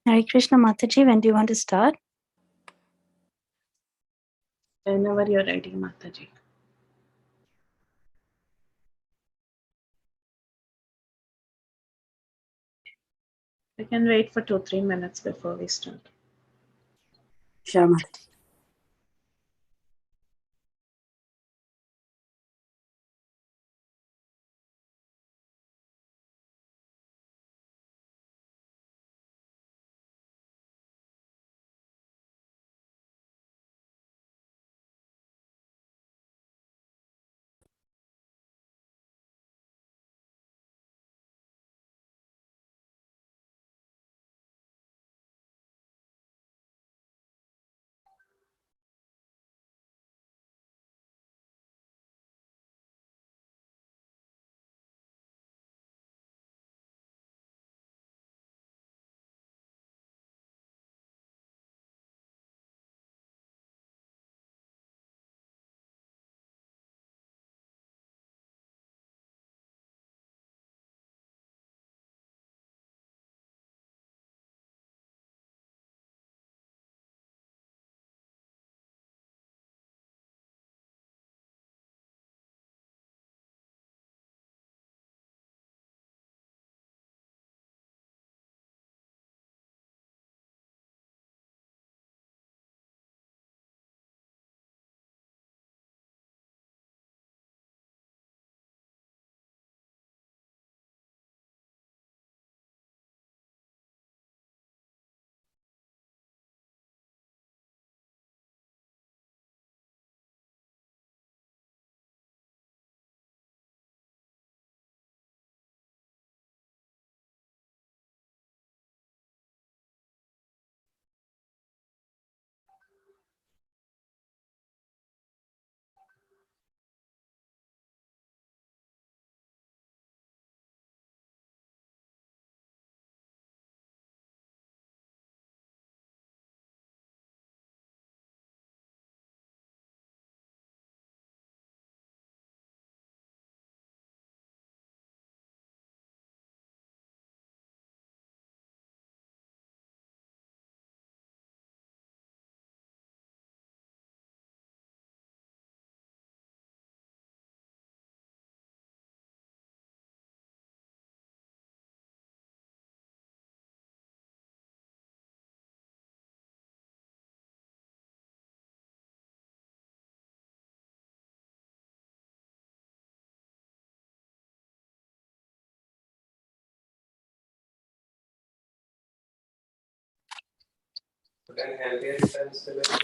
Hare Krishna Mataji, when do you want to start? Whenever you're ready, Mataji. We can wait for 2-3 minutes before we start. Sure, Mataji.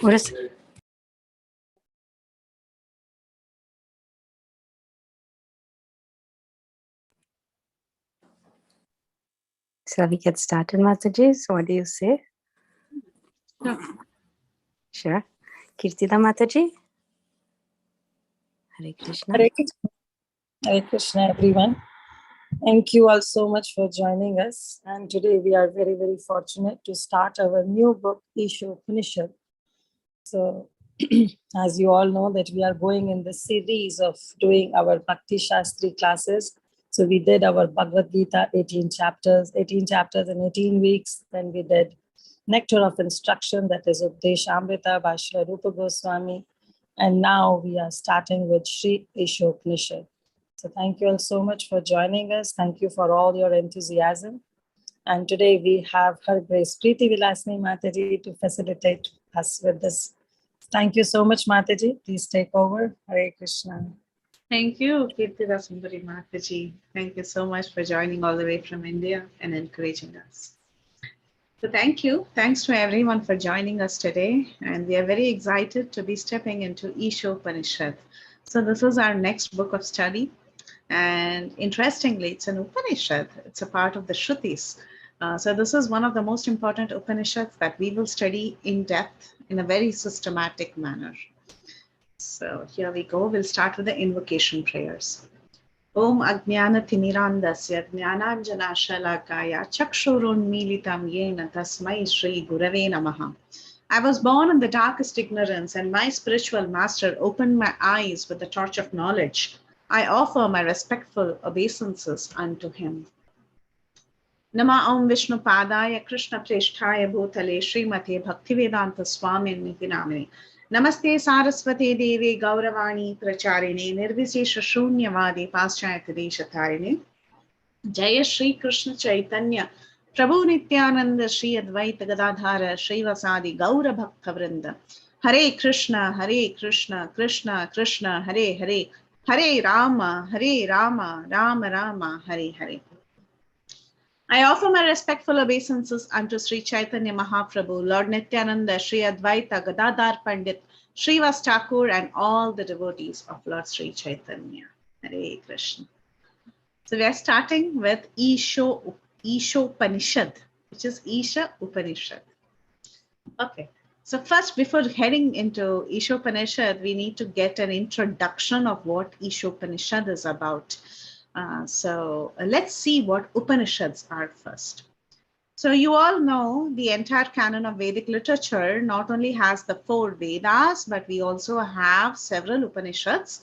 What is it? Shall we get started, Mataji? So what do you say? No. Sure. Kirtida Mataji? Hare Krishna. Hare Krishna. Hare Krishna, everyone. Thank you all so much for joining us. And today we are very, very fortunate to start our new book, Isopanisad. So, as you all know, that we are going in the series of doing our Bhakti Shastri classes. So we did our Bhagavad Gita, 18 chapters in 18 weeks. Then we did Nectar of Instruction, that is Updeshamrita by Srila Rupa Goswami. And now we are starting with Sri Isopanisad. So thank you all so much for joining us. Thank you for all your enthusiasm. And today we have Her Grace Preethi Vilasini Mataji to facilitate us with this. Thank you so much, Mataji. Please take over. Hare Krishna. Thank you, Kirtida Sundari Mataji. Thank you so much for joining all the way from India and encouraging us. So thank you. Thanks to everyone for joining us today. And we are very excited to be stepping into Isopanisad. So this is our next book of study. And interestingly, it's an Upanishad. It's a part of the Shrutis. So this is one of the most important Upanishads that we will study in depth in a very systematic manner. So here we go. We'll start with the invocation prayers. Om Ajnana Timirandasya Jnananjana Shalakaya Chakshurunmilitam Yena Tasmai Shri Gurave Namaha. I was born in the darkest ignorance, and my spiritual master opened my eyes with the torch of knowledge. I offer my respectful obeisances unto him. Nama Om Vishnu Padaya Krishna Presthaya Bhutale Srimate Bhaktivedanta Swami Niti Namini. Namaste Saraswati Devi Gauravani Pracharini Nirvisesha Shunyavadi Paschayata Deshatharini. Jaya Shri Krishna Chaitanya Prabhu Nityananda Shri Advaita Gadadhara Shri Vasadi Gaura Bhakta Vrinda. Hare Krishna Krishna Krishna Hare Hare Hare Rama Rama Rama Hare Hare. I offer my respectful obeisances unto Sri Chaitanya Mahaprabhu, Lord Nityananda, Sri Advaita Gadadhar Pandit, Sri Vas Thakur, and all the devotees of Lord Sri Chaitanya. Hare Krishna. So we are starting with Isopanisad, which is Isha Upanishad. Okay. So first, before heading into Isopanisad, we need to get an introduction of what Isopanisad is about. So let's see what Upanishads are first. So you all know the entire canon of Vedic literature not only has the 4 Vedas, but we also have several Upanishads,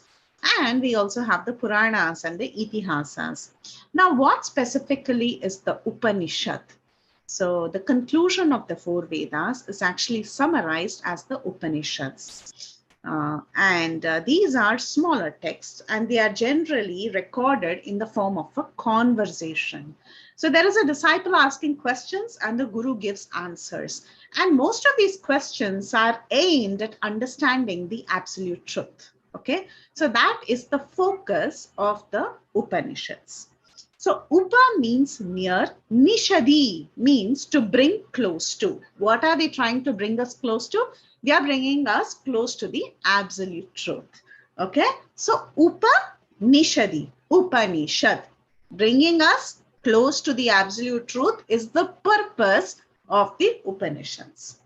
and we also have the Puranas and the Itihasas. Now, what specifically is the Upanishad? So the conclusion of the 4 Vedas is actually summarized as the Upanishads. These are smaller texts, and they are generally recorded in the form of a conversation. So there is a disciple asking questions and the guru gives answers. And most of these questions are aimed at understanding the absolute truth. Okay, so that is the focus of the Upanishads. So Upa means near, Nishadi means to bring close to. What are they trying to bring us close to? They are bringing us close to the absolute truth. Okay, so Upa Nishadi, Upanishad, bringing us close to the absolute truth is the purpose of the Upanishads.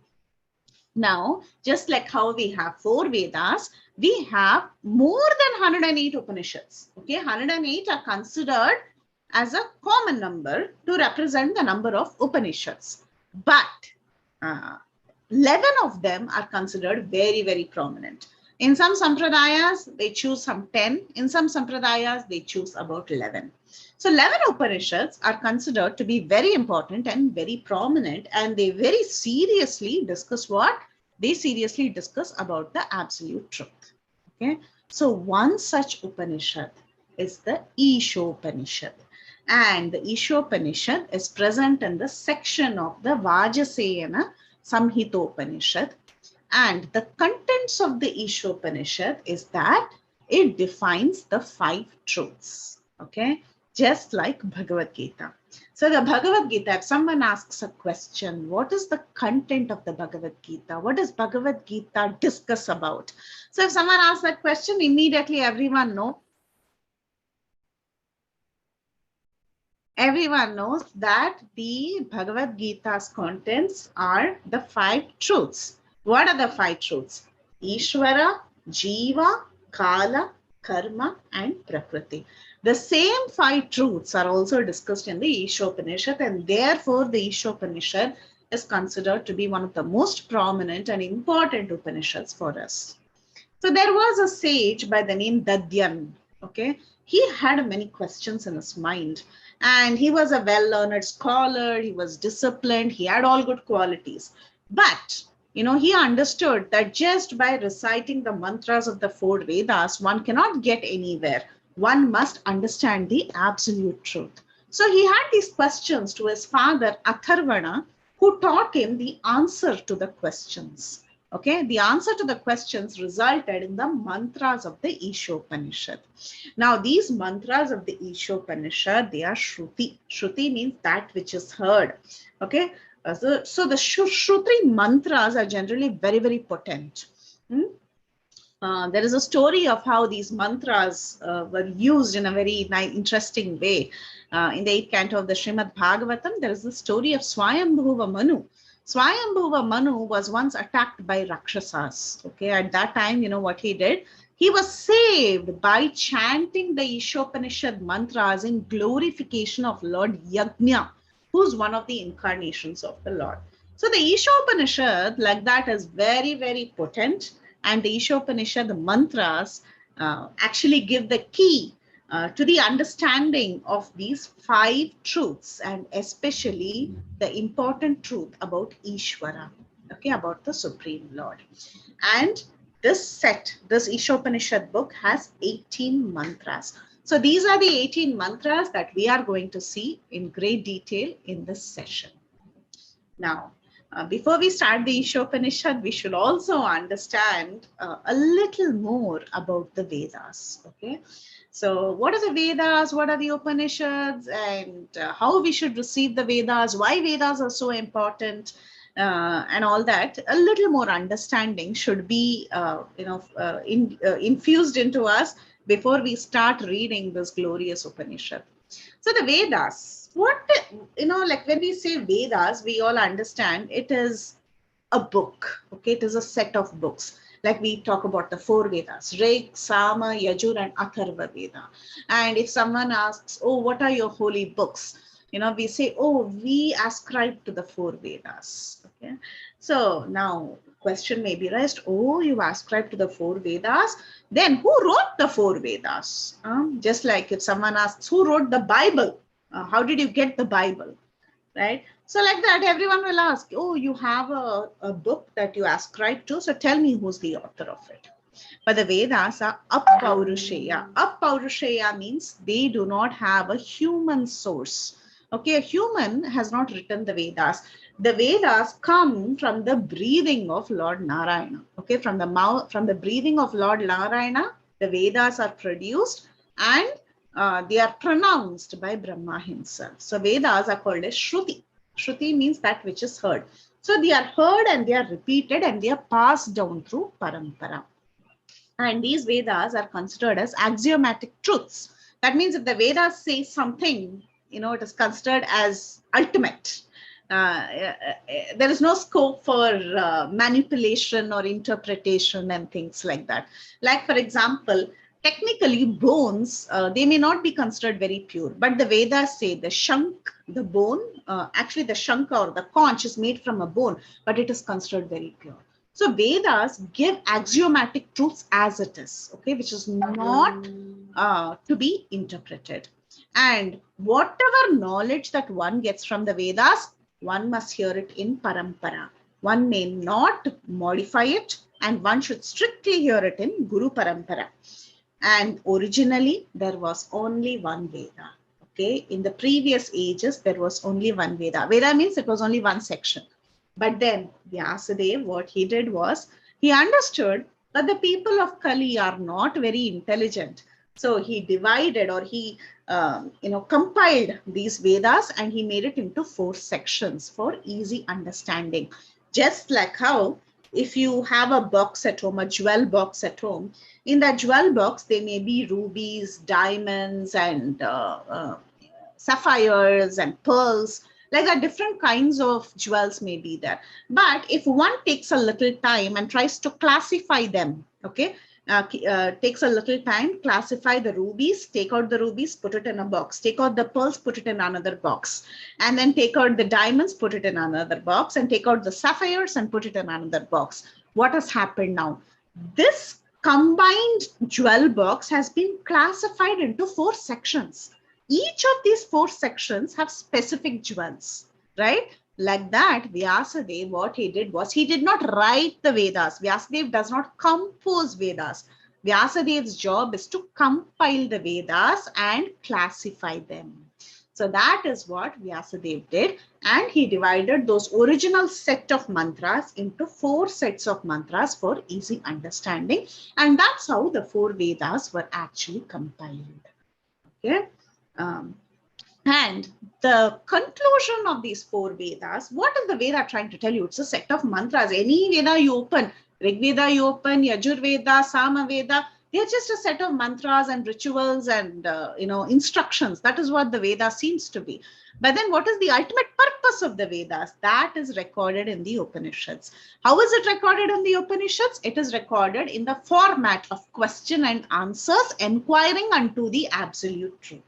Now, just like how we have 4 Vedas, we have more than 108 Upanishads. Okay, 108 are considered as a common number to represent the number of Upanishads. But 11 of them are considered very, very prominent. In some sampradayas, they choose some 10. In some sampradayas, they choose about 11. So 11 Upanishads are considered to be very important and very prominent, and they very seriously discuss what? They seriously discuss about the absolute truth. Okay. So one such Upanishad is the Isopanisad. And the Isopanisad is present in the section of the Vajasayana Samhitopanishad. And the contents of the Isopanisad is that it defines the 5 truths. Okay, just like Bhagavad Gita. So the Bhagavad Gita, if someone asks a question, what is the content of the Bhagavad Gita? What does Bhagavad Gita discuss about? So if someone asks that question, immediately everyone knows that the Bhagavad Gita's contents are the 5 truths. What are the 5 truths? Ishvara, Jiva, Kala, Karma, and Prakriti. The same 5 truths are also discussed in the Isopanishad, and therefore the Isopanishad is considered to be one of the most prominent and important Upanishads for us. So there was a sage by the name Dadyan. Okay, he had many questions in his mind, and he was a well-learned scholar. He was disciplined. He had all good qualities, but he understood that just by reciting the mantras of the 4 Vedas, one cannot get anywhere. One must understand the absolute truth. So he had these questions to his father Atharvana, who taught him the answer to the questions. Okay, the answer to the questions resulted in the mantras of the Isopanishad. Now, these mantras of the Isopanishad, they are Shruti. Shruti means that which is heard. Okay, so the Shruti mantras are generally very, very potent. There is a story of how these mantras were used in a very interesting way. In the 8th canto of the Srimad Bhagavatam, there is the story of Swayambhuva Manu. Swayambhuva Manu was once attacked by Rakshasas. Okay, at that time, what he did? He was saved by chanting the Isopanishad mantras in glorification of Lord Yajna, who's one of the incarnations of the Lord. So the Isopanishad, like that, is very, very potent. And the Isopanishad mantras actually give the key to the understanding of these 5 truths, and especially the important truth about Ishvara, okay, about the Supreme Lord. And this Ishopanishad book has 18 mantras. So these are the 18 mantras that we are going to see in great detail in this session. Now, before we start the Ishopanishad, we should also understand a little more about the Vedas. Okay, so what are the Vedas? What are the Upanishads? And how we should receive the Vedas? Why Vedas are so important? And all that. A little more understanding should be, infused into us before we start reading this glorious Upanishad. So the Vedas, like when we say Vedas, we all understand it is a book, okay? It is a set of books. Like we talk about the 4 Vedas, Rig, Sama, Yajur, and Atharva Veda. And if someone asks, oh, what are your holy books? We say, oh, we ascribe to the 4 Vedas, okay? So now question may be raised, oh, you ascribe to the 4 Vedas, then who wrote the 4 Vedas? Just like if someone asks, who wrote the Bible? How did you get the Bible? Right? So like that, everyone will ask, oh, you have a book that you ascribe to, so tell me who's the author of it. But the Vedas are Appaurusheya. Appaurusheya means they do not have a human source. Okay, a human has not written the Vedas. The Vedas come from the breathing of Lord Narayana. Okay, from the mouth, from the breathing of Lord Narayana, the Vedas are produced, and they are pronounced by Brahma himself. So Vedas are called as Shruti. Shruti means that which is heard. So they are heard and they are repeated and they are passed down through parampara. And these Vedas are considered as axiomatic truths. That means if the Vedas say something, it is considered as ultimate. There is no scope for manipulation or interpretation and things like that. Like, for example, technically bones, they may not be considered very pure, but the Vedas say the shank, the bone, actually the shanka or the conch is made from a bone, but it is considered very pure. So Vedas give axiomatic truths as it is, okay, which is not to be interpreted. And whatever knowledge that one gets from the Vedas, one must hear it in parampara. One may not modify it, and one should strictly hear it in Guru Parampara. And originally, there was only one Veda. Okay, in the previous ages, there was only one Veda. Veda means it was only one section. But then Vyasadeva, what he did was, he understood that the people of Kali are not very intelligent. So he divided, or he compiled these Vedas, and he made it into 4 sections for easy understanding. Just like how if you have a box at home, a jewel box at home, in that jewel box, there may be rubies, diamonds, and sapphires and pearls. Like that, different kinds of jewels may be there. But if one takes a little time and tries to classify them, okay, takes a little time, classify the rubies, take out the rubies, put it in a box, take out the pearls, put it in another box, and then take out the diamonds, put it in another box, and take out the sapphires and put it in another box. What has happened now? This combined jewel box has been classified into 4 sections. Each of these 4 sections have specific jewels, right? Like that, Vyasadeva, what he did was, he did not write the Vedas. Vyasadeva does not compose Vedas. Vyasadeva's job is to compile the Vedas and classify them. So that is what Vyasadeva did. And he divided those original set of mantras into 4 sets of mantras for easy understanding. And that's how the 4 Vedas were actually compiled. Okay. And the conclusion of these 4 Vedas, what is the Veda trying to tell you? It's a set of mantras. Any Veda you open, Rig Veda you open, Yajur Veda, Sama Veda, they're just a set of mantras and rituals and instructions. That is what the Veda seems to be. But then what is the ultimate purpose of the Vedas? That is recorded in the Upanishads. How is it recorded in the Upanishads? It is recorded in the format of question and answers, inquiring unto the absolute truth.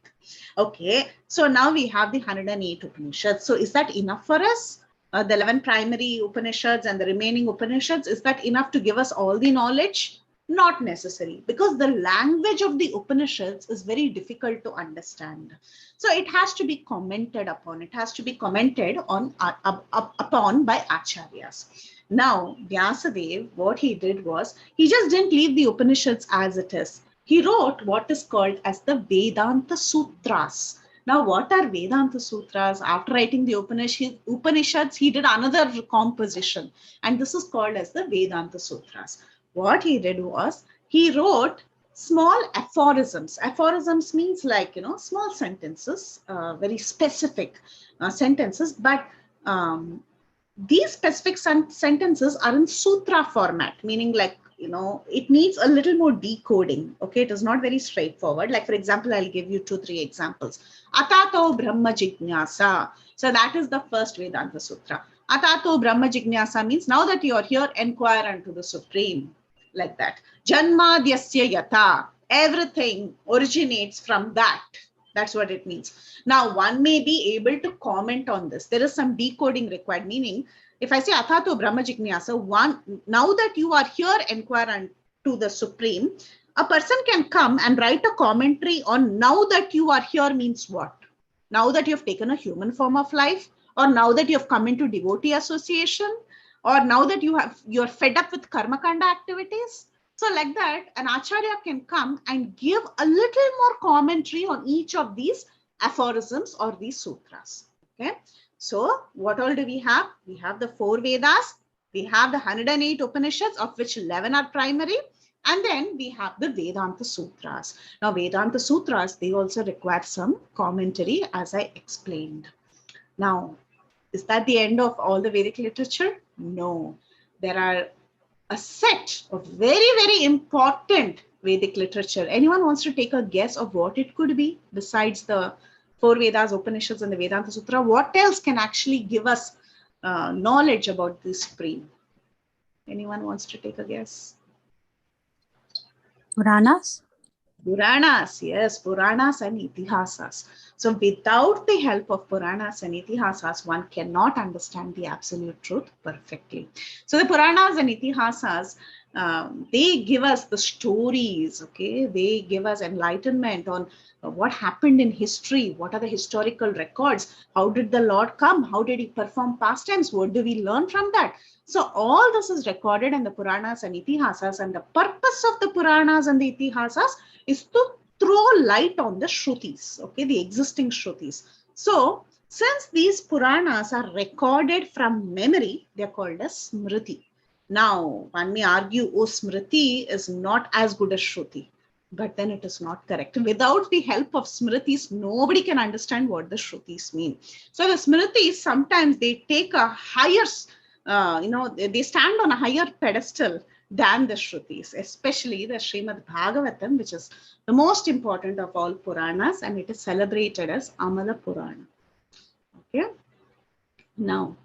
Okay, so now we have the 108 Upanishads. So is that enough for us? The 11 primary Upanishads and the remaining Upanishads, is that enough to give us all the knowledge? Not necessary, because the language of the Upanishads is very difficult to understand. So it has to be commented upon. It has to be commented on upon by Acharyas. Now, Vyasadeva, what he did was, he just didn't leave the Upanishads as it is. He wrote what is called as the Vedanta Sutras. Now, what are Vedanta Sutras? After writing the Upanishads, he did another composition, and this is called as the Vedanta Sutras. What he did was, he wrote small aphorisms. Aphorisms means like, small sentences, very specific sentences, but these specific sentences are in sutra format, meaning like, it needs a little more decoding. Okay, it is not very straightforward. Like, for example, I'll give you 2-3 examples. Atato Brahma Jignasa. So that is the first Vedanta Sutra. Atato Brahma Jignasa means, now that you are here, inquire unto the Supreme. Like that. Janma Dyasya Yata. Everything originates from that. That's what it means. Now, one may be able to comment on this. There is some decoding required, meaning, if I say Athato Brahma Jignasa, now that you are here, inquire unto the Supreme, a person can come and write a commentary on now that you are here means what? Now that you have taken a human form of life, or now that you have come into devotee association, or now that you're fed up with karma kanda activities. So like that, an Acharya can come and give a little more commentary on each of these aphorisms or these sutras. Okay. So what all do we have? We have the 4 Vedas, we have the 108 Upanishads, of which 11 are primary, and then we have the Vedanta Sutras. Now, Vedanta Sutras, they also require some commentary, as I explained. Now, is that the end of all the Vedic literature? No. There are a set of very, very important Vedic literature. Anyone wants to take a guess of what it could be besides the 4 Vedas, Upanishads, and the Vedanta Sutra? What else can actually give us knowledge about the Supreme? Anyone wants to take a guess? Puranas? Puranas, yes, Puranas and Itihasas. So without the help of Puranas and Itihasas, one cannot understand the absolute truth perfectly. So the Puranas and Itihasas, they give us the stories, okay? They give us enlightenment on what happened in history, what are the historical records, how did the Lord come, how did he perform pastimes, what do we learn from that? So all this is recorded in the Puranas and Itihasas, and the purpose of the Puranas and the Itihasas is to throw light on the Shrutis, okay, the existing Shrutis. So since these Puranas are recorded from memory, they are called as Smriti. Now, one may argue, oh, Smriti is not as good as Shruti. But then it is not correct. Without the help of Smritis, nobody can understand what the Shrutis mean. So the Smritis, sometimes they take a higher, they stand on a higher pedestal than the Shrutis, especially the Srimad Bhagavatam, which is the most important of all Puranas, and it is celebrated as Amala Purana. Okay. Now,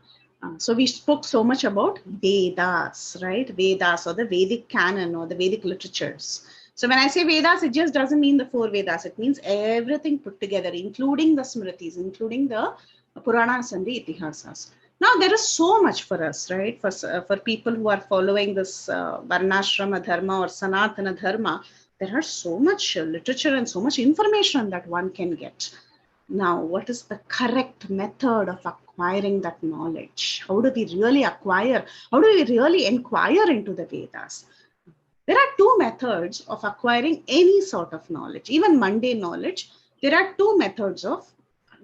so we spoke so much about Vedas, right? Vedas, or the Vedic canon, or the Vedic literatures. So when I say Vedas, it just doesn't mean the 4 Vedas. It means everything put together, including the Smritis, including the Puranas and the Itihasas. Now, there is so much for us, right? For people who are following this Varnashrama Dharma or Sanatana Dharma, there are so much literature and so much information that one can get. Now, what is the correct method of acquiring that knowledge? How do we really acquire? How do we really inquire into the Vedas? There are 2 methods of acquiring any sort of knowledge, even mundane knowledge. There are 2 methods of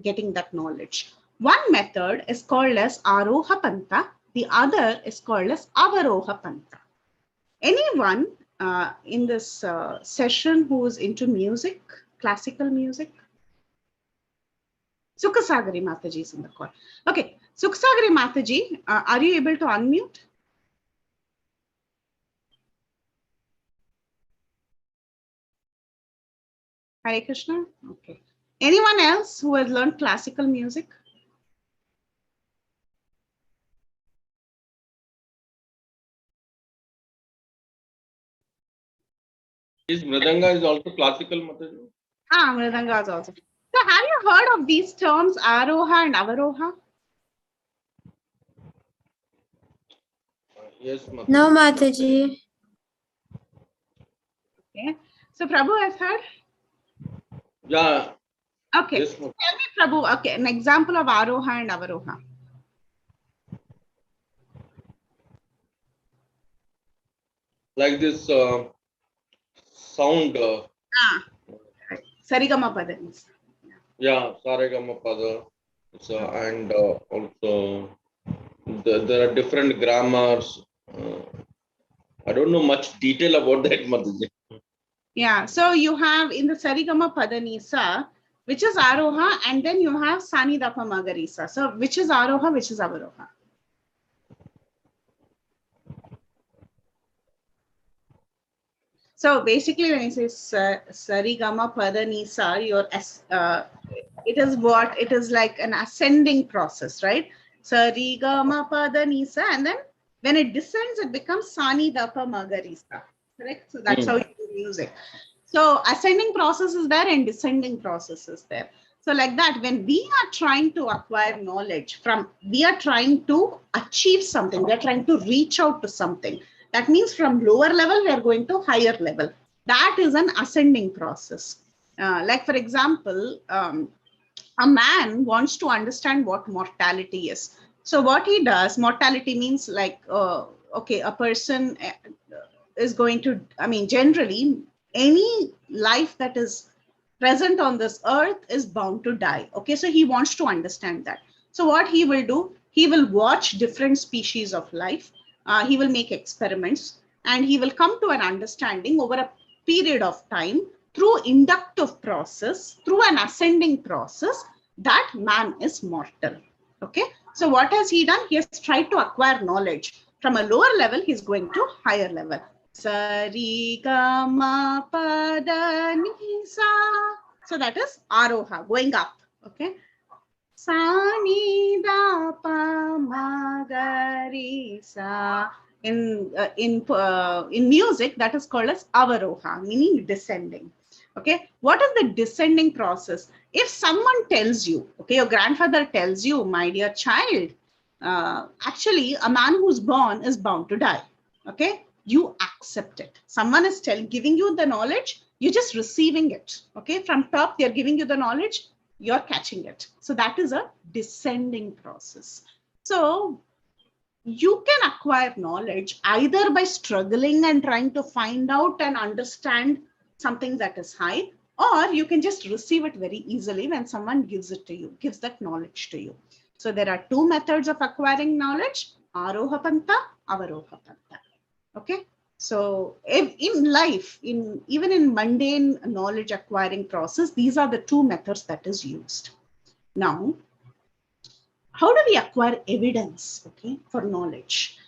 getting that knowledge. One method is called as Aroha Panta. The other is called as Avaroha Panta. Anyone in this session who is into music, classical music? Sukhasagari Mataji is in the call. Okay, Sukhasagari Mataji, are you able to unmute? Hare Krishna. Okay. Anyone else who has learned classical music? Is Mridanga is also classical, Mataji? Mridanga is also. So have you heard of these terms Aroha and Avaroha? Yes, Mataji. No, Mataji. Okay. So Prabhu has heard? Yeah. Okay. Yes, Tell me, Prabhu, okay, an example of Aroha and Avaroha. like this sound. Ah, right. Sarigama Padani. Yeah, Saregama Pada. And also there are different grammars. I don't know much detail about that, Mataji. Yeah. So you have in the Sarigama Padanisa, which is Aroha, and then you have Sani Dapa Magarisa. So which is Aroha, which is Avaroha? So basically, when you say Sarigama Padanisa, it is what? It is like an ascending process, right? Sarigama Padanisa, and then when it descends, it becomes Sani Dapa Magarisa. Correct? So that's how you do music. So ascending process is there and descending process is there. So like that, when we are trying to acquire knowledge we are trying to achieve something, we are trying to reach out to something. That means from lower level, we are going to higher level. That is an ascending process. Like for example, a man wants to understand what mortality is. So what he does, mortality means like, okay, a person is going to, I mean, generally, any life that is present on this earth is bound to die. Okay, so he wants to understand that. So what he will do, he will watch different species of life. He will make experiments and he will come to an understanding over a period of time through inductive process, through an ascending process, that man is mortal. Okay, so what has he done? He has tried to acquire knowledge. From a lower level, he's going to higher level. Sarigama Padanisa. So that is Aroha, going up. Okay. Sani Dapa Magarisa. In music, that is called as Avaroha, meaning descending. Okay. What is the descending process? If someone tells you, okay, your grandfather tells you, my dear child, actually, a man who's born is bound to die. Okay, you accept it. Someone is giving you the knowledge, you're just receiving it. Okay, from top, they're giving you the knowledge, you're catching it. So that is a descending process. So you can acquire knowledge either by struggling and trying to find out and understand something that is high, or you can just receive it very easily when someone gives it to you, gives that knowledge to you. So there are two methods of acquiring knowledge, Aroha Panta, Avaroha Panta. Okay. So in life, even in mundane knowledge acquiring process, these are the two methods that is used. Now, how do we acquire evidence, okay, for knowledge?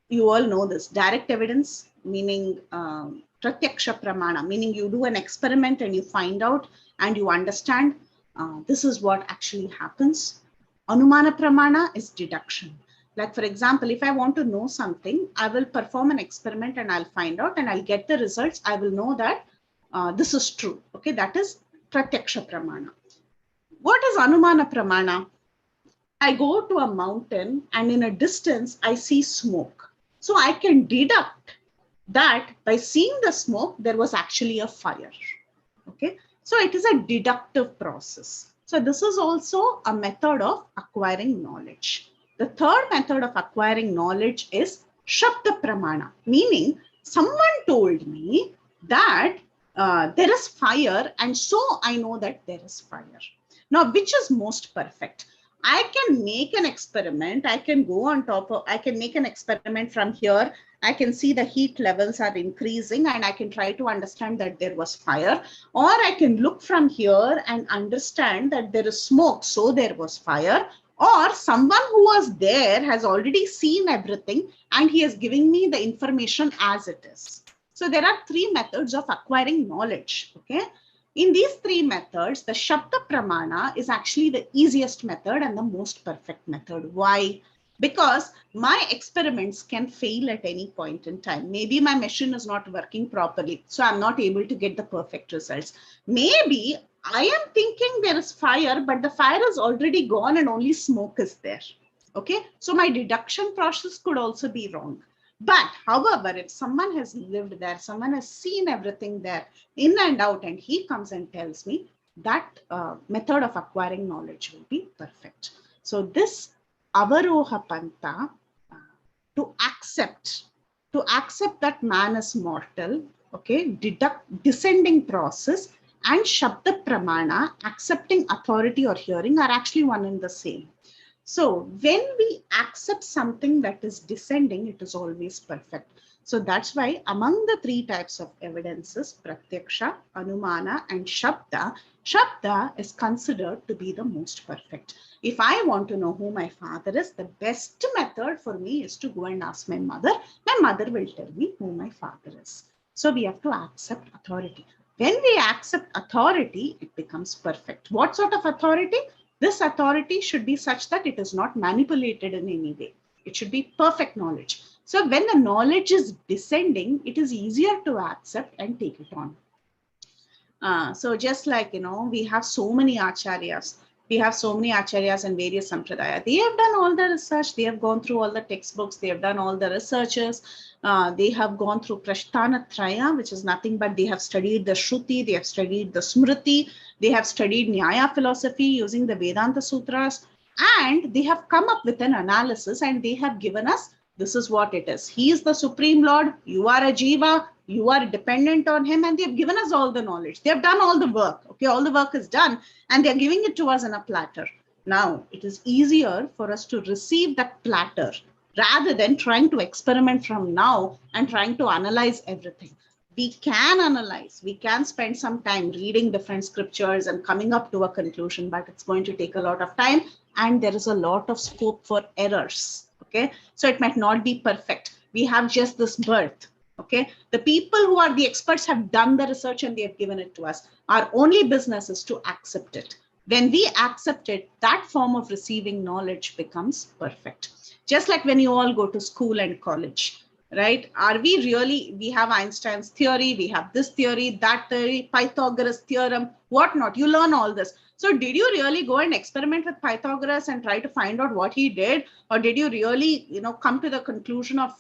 You all know this. Direct evidence, meaning pratyaksha pramana, meaning you do an experiment and you find out and you understand this is what actually happens. Anumana pramana is deduction. Like for example, if I want to know something, I will perform an experiment and I'll find out and I'll get the results. I will know that this is true. Okay, that is pratyaksha pramana. What is anumana pramana? I go to a mountain and in a distance, I see smoke. So I can deduct that by seeing the smoke, there was actually a fire. Okay, so it is a deductive process. So this is also a method of acquiring knowledge. The third method of acquiring knowledge is Shabda Pramana, meaning someone told me that there is fire and so I know that there is fire. Now, which is most perfect? I can make an experiment. I can go on top of, I can make an experiment from here. I can see the heat levels are increasing and I can try to understand that there was fire. Or I can look from here and understand that there is smoke, so there was fire. Or someone who was there has already seen everything and he is giving me the information as it is. So there are three methods of acquiring knowledge. Okay. In these three methods, the Shabda Pramana is actually the easiest method and the most perfect method. Why? Because my experiments can fail at any point in time. Maybe my machine is not working properly, so I'm not able to get the perfect results. Maybe I am thinking there is fire, but the fire is already gone and only smoke is there. Okay, so my deduction process could also be wrong. But however, if someone has lived there, someone has seen everything there in and out, and he comes and tells me, that method of acquiring knowledge will be perfect. So this avaroha panta, uh, to accept that man is mortal, okay, descending process, and Shabda Pramana, accepting authority or hearing, are actually one and the same. So when we accept something that is descending, it is always perfect. So that's why among the three types of evidences, Pratyaksha, Anumana, and Shabda, Shabda is considered to be the most perfect. If I want to know who my father is, the best method for me is to go and ask my mother. My mother will tell me who my father is. So we have to accept authority. When we accept authority, it becomes perfect. What sort of authority? This authority should be such that it is not manipulated in any way. It should be perfect knowledge. So when the knowledge is descending, it is easier to accept and take it on. So just like, we have so many acharyas. We have so many acharyas and various sampradaya. They have done all the research. They have gone through all the textbooks. They have done all the researches. They have gone through Prasthanatraya, which is nothing but they have studied the Shruti, they have studied the Smriti, they have studied Nyaya philosophy using the Vedanta Sutras, and they have come up with an analysis, and they have given us, this is what it is. He is the Supreme Lord. You are a Jiva. You are dependent on him, and they have given us all the knowledge. They have done all the work. Okay, all the work is done, and they are giving it to us in a platter. Now, it is easier for us to receive that platter rather than trying to experiment from now and trying to analyze everything. We can analyze, we can spend some time reading different scriptures and coming up to a conclusion, but it's going to take a lot of time, and there is a lot of scope for errors. Okay, so it might not be perfect. We have just this birth. Okay, the people who are the experts have done the research and they have given it to us. Our only business is to accept it. When we accept it, that form of receiving knowledge becomes perfect. Just like when you all go to school and college, right? Are we really, we have Einstein's theory, we have this theory, that theory, Pythagoras theorem, whatnot. You learn all this. So did you really go and experiment with Pythagoras and try to find out what he did? Or did you really, come to the conclusion of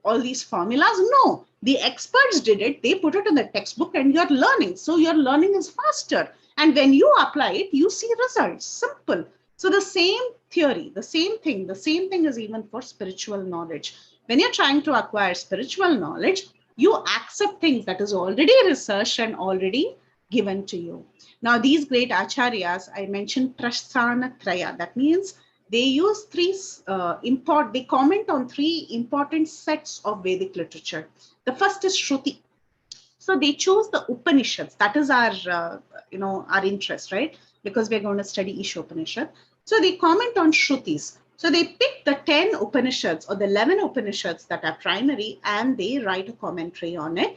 all these formulas? No, the experts did it. They put it in the textbook and you're learning. So your learning is faster. And when you apply it, you see results. Simple. So the same theory, the same thing is even for spiritual knowledge. When you're trying to acquire spiritual knowledge, you accept things that is already researched and already given to you. Now, these great acharyas, I mentioned Prasthanatraya. That means they use they comment on three important sets of Vedic literature. The first is Shruti. So they chose the Upanishads. That is our, our interest, right? Because we're going to study Isopanisad. So they comment on Shrutis. So they pick the 10 Upanishads or the 11 Upanishads that are primary, and they write a commentary on it.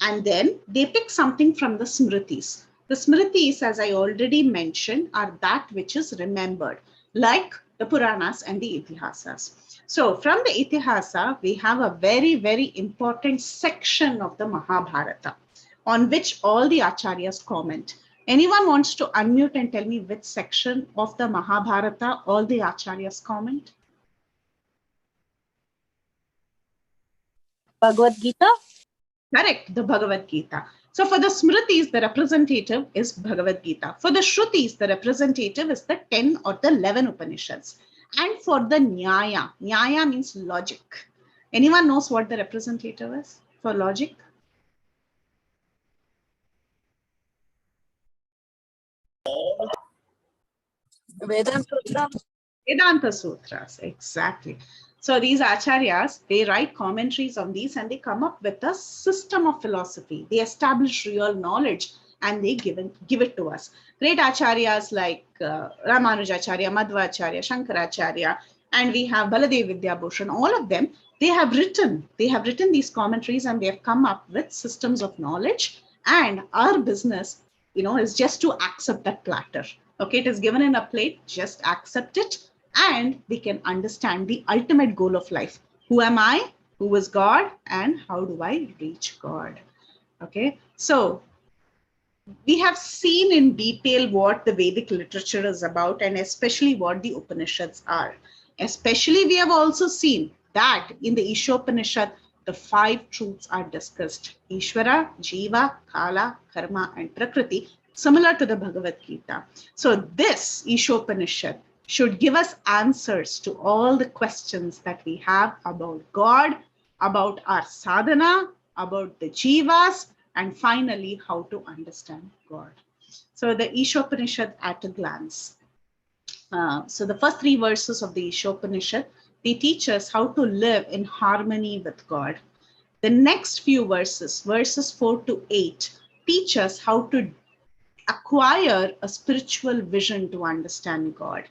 And then they pick something from the Smritis. The Smritis, as I already mentioned, are that which is remembered, like the Puranas and the Itihasas. So from the Itihasa, we have a very, very important section of the Mahabharata on which all the Acharyas comment. Anyone wants to unmute and tell me which section of the Mahabharata all the Acharyas comment? Bhagavad Gita? Correct, the Bhagavad Gita. So for the Smritis, the representative is Bhagavad Gita. For the Shrutis, the representative is the 10 or the 11 Upanishads. And for the Nyaya, Nyaya means logic. Anyone knows what the representative is for logic? Vedanta Sutras, exactly. So these acharyas, they write commentaries on these and they come up with a system of philosophy. They establish real knowledge and they give it to us. Great acharyas like Ramanujacharya, Madhvacharya, Shankaracharya, and we have Baladev Vidyabhushan, all of them, they have written these commentaries and they have come up with systems of knowledge. And our business, is just to accept that platter. Okay, it is given in a plate, just accept it, and we can understand the ultimate goal of life. Who am I? Who is God? And how do I reach God? Okay, so we have seen in detail what the Vedic literature is about, and especially what the Upanishads are. Especially, we have also seen that in the Isopanishad, the 5 truths are discussed: Ishvara, Jiva, Kala, Karma, and Prakriti, similar to the Bhagavad Gita. So this Isopanishad should give us answers to all the questions that we have about God, about our sadhana, about the jivas, and finally how to understand God. So the Isopanishad at a glance. So the first 3 verses of the Isopanishad, they teach us how to live in harmony with God. The next few verses, verses 4 to 8, teach us how to acquire a spiritual vision to understand God.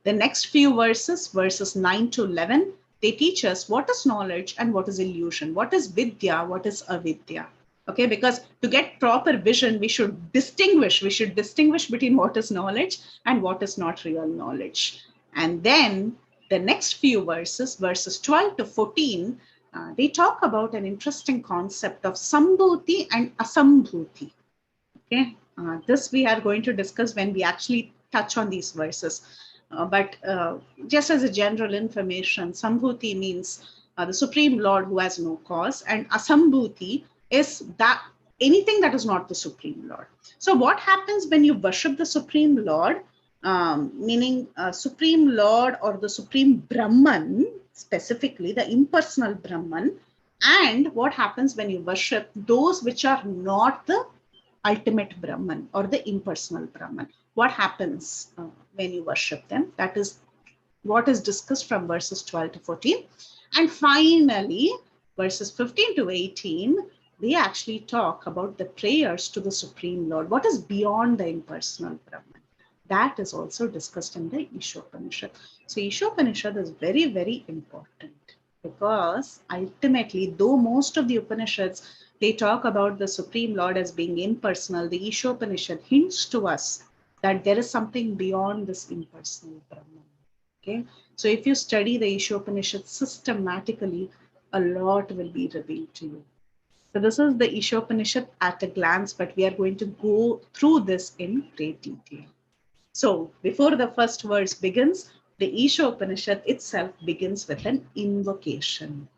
The next few verses, verses 9 to 11, they teach us what is knowledge and what is illusion, what is vidya, what is avidya. Okay, because to get proper vision, we should distinguish between what is knowledge and what is not real knowledge. And then the next few verses, verses 12 to 14, they talk about an interesting concept of sambhuti and asambhuti. Okay, this we are going to discuss when we actually touch on these verses. But just as a general information, sambhuti means the Supreme Lord who has no cause, and asambhuti is that anything that is not the Supreme Lord. So what happens when you worship the Supreme Lord, meaning Supreme Lord or the Supreme Brahman, specifically the impersonal Brahman, and what happens when you worship those which are not the ultimate Brahman or the impersonal Brahman? What happens when you worship them? That is what is discussed from verses 12 to 14. And finally, verses 15 to 18, they actually talk about the prayers to the Supreme Lord. What is beyond the impersonal Brahman? That is also discussed in the Isopanishad. So Isopanishad is very, very important because ultimately, though most of the Upanishads, they talk about the Supreme Lord as being impersonal, the Isopanishad hints to us that there is something beyond this impersonal Brahman. Okay, so if you study the Isopanishad systematically, a lot will be revealed to you. So this is the Isopanishad at a glance, but we are going to go through this in great detail. So before the first verse begins, the Isopanishad itself begins with an invocation.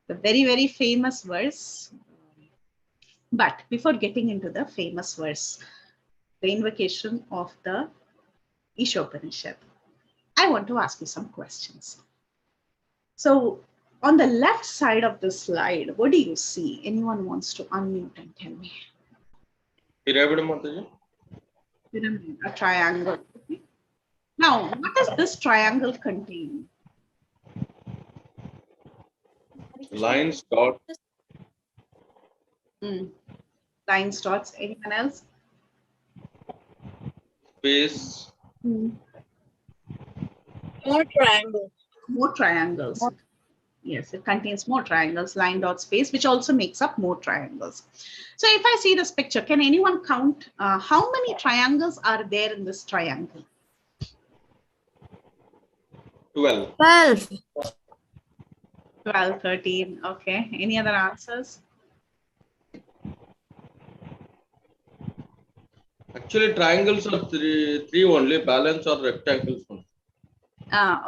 The very, very famous verse. But before getting into the famous verse, the invocation of the Isopanishad, I want to ask you some questions. So on the left side of the slide, what do you see? Anyone wants to unmute and tell me? Pyramid, Mataji. Pyramid, a triangle. Okay. Now, what does this triangle contain? Lines, dot. Lines, dots. Anyone else? Space. More triangles. More triangles. Yes, it contains more triangles, line, dot, space, which also makes up more triangles. So if I see this picture, can anyone count how many triangles are there in this triangle? 12. 12. 12, 13. Okay. Any other answers? Actually, triangles are three only. Balance or rectangles only.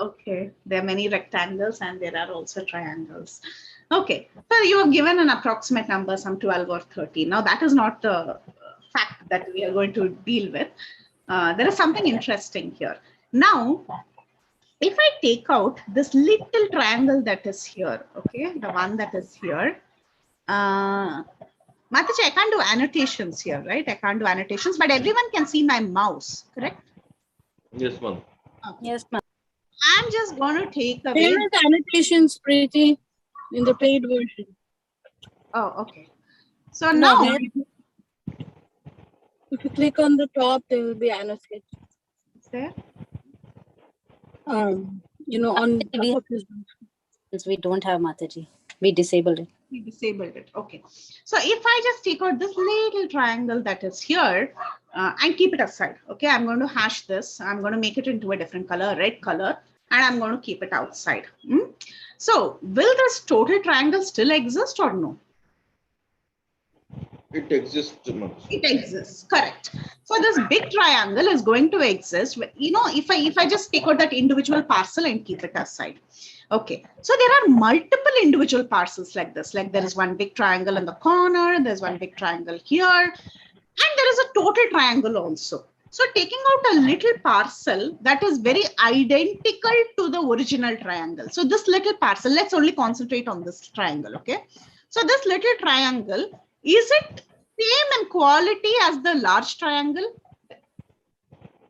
Okay. There are many rectangles and there are also triangles. Okay. So you are given an approximate number, some 12 or 13. Now that is not the fact that we are going to deal with. There is something interesting here. Now, if I take out this little triangle that is here, okay, the one that is here, Mataji, I can't do annotations here, right? I can't do annotations, but everyone can see my mouse, correct? Yes, ma'am. Okay. Yes, ma'am. I'm just going to take away. Payment annotations, Preethi, in the paid version. Oh, okay. So No, now, if you click on the top, there will be annotated. is there? You know, on top of this. We don't have Mataji. We disabled it. We disabled it. Okay. So if I just take out this little triangle that is here and keep it aside, okay, I'm going to hash this. I'm going to make it into a different color, red color, and I'm going to keep it outside. So will this total triangle still exist or no? It exists, Mataji. It exists, correct. So this big triangle is going to exist. You know, if I just take out that individual parcel and keep it aside. Okay, so there are multiple individual parcels like this. Like there is one big triangle in the corner, there's one big triangle here, and there is a total triangle also. So taking out a little parcel that is very identical to the original triangle. So this little parcel, let's only concentrate on this triangle, okay? So this little triangle, is it same in quality as the large triangle?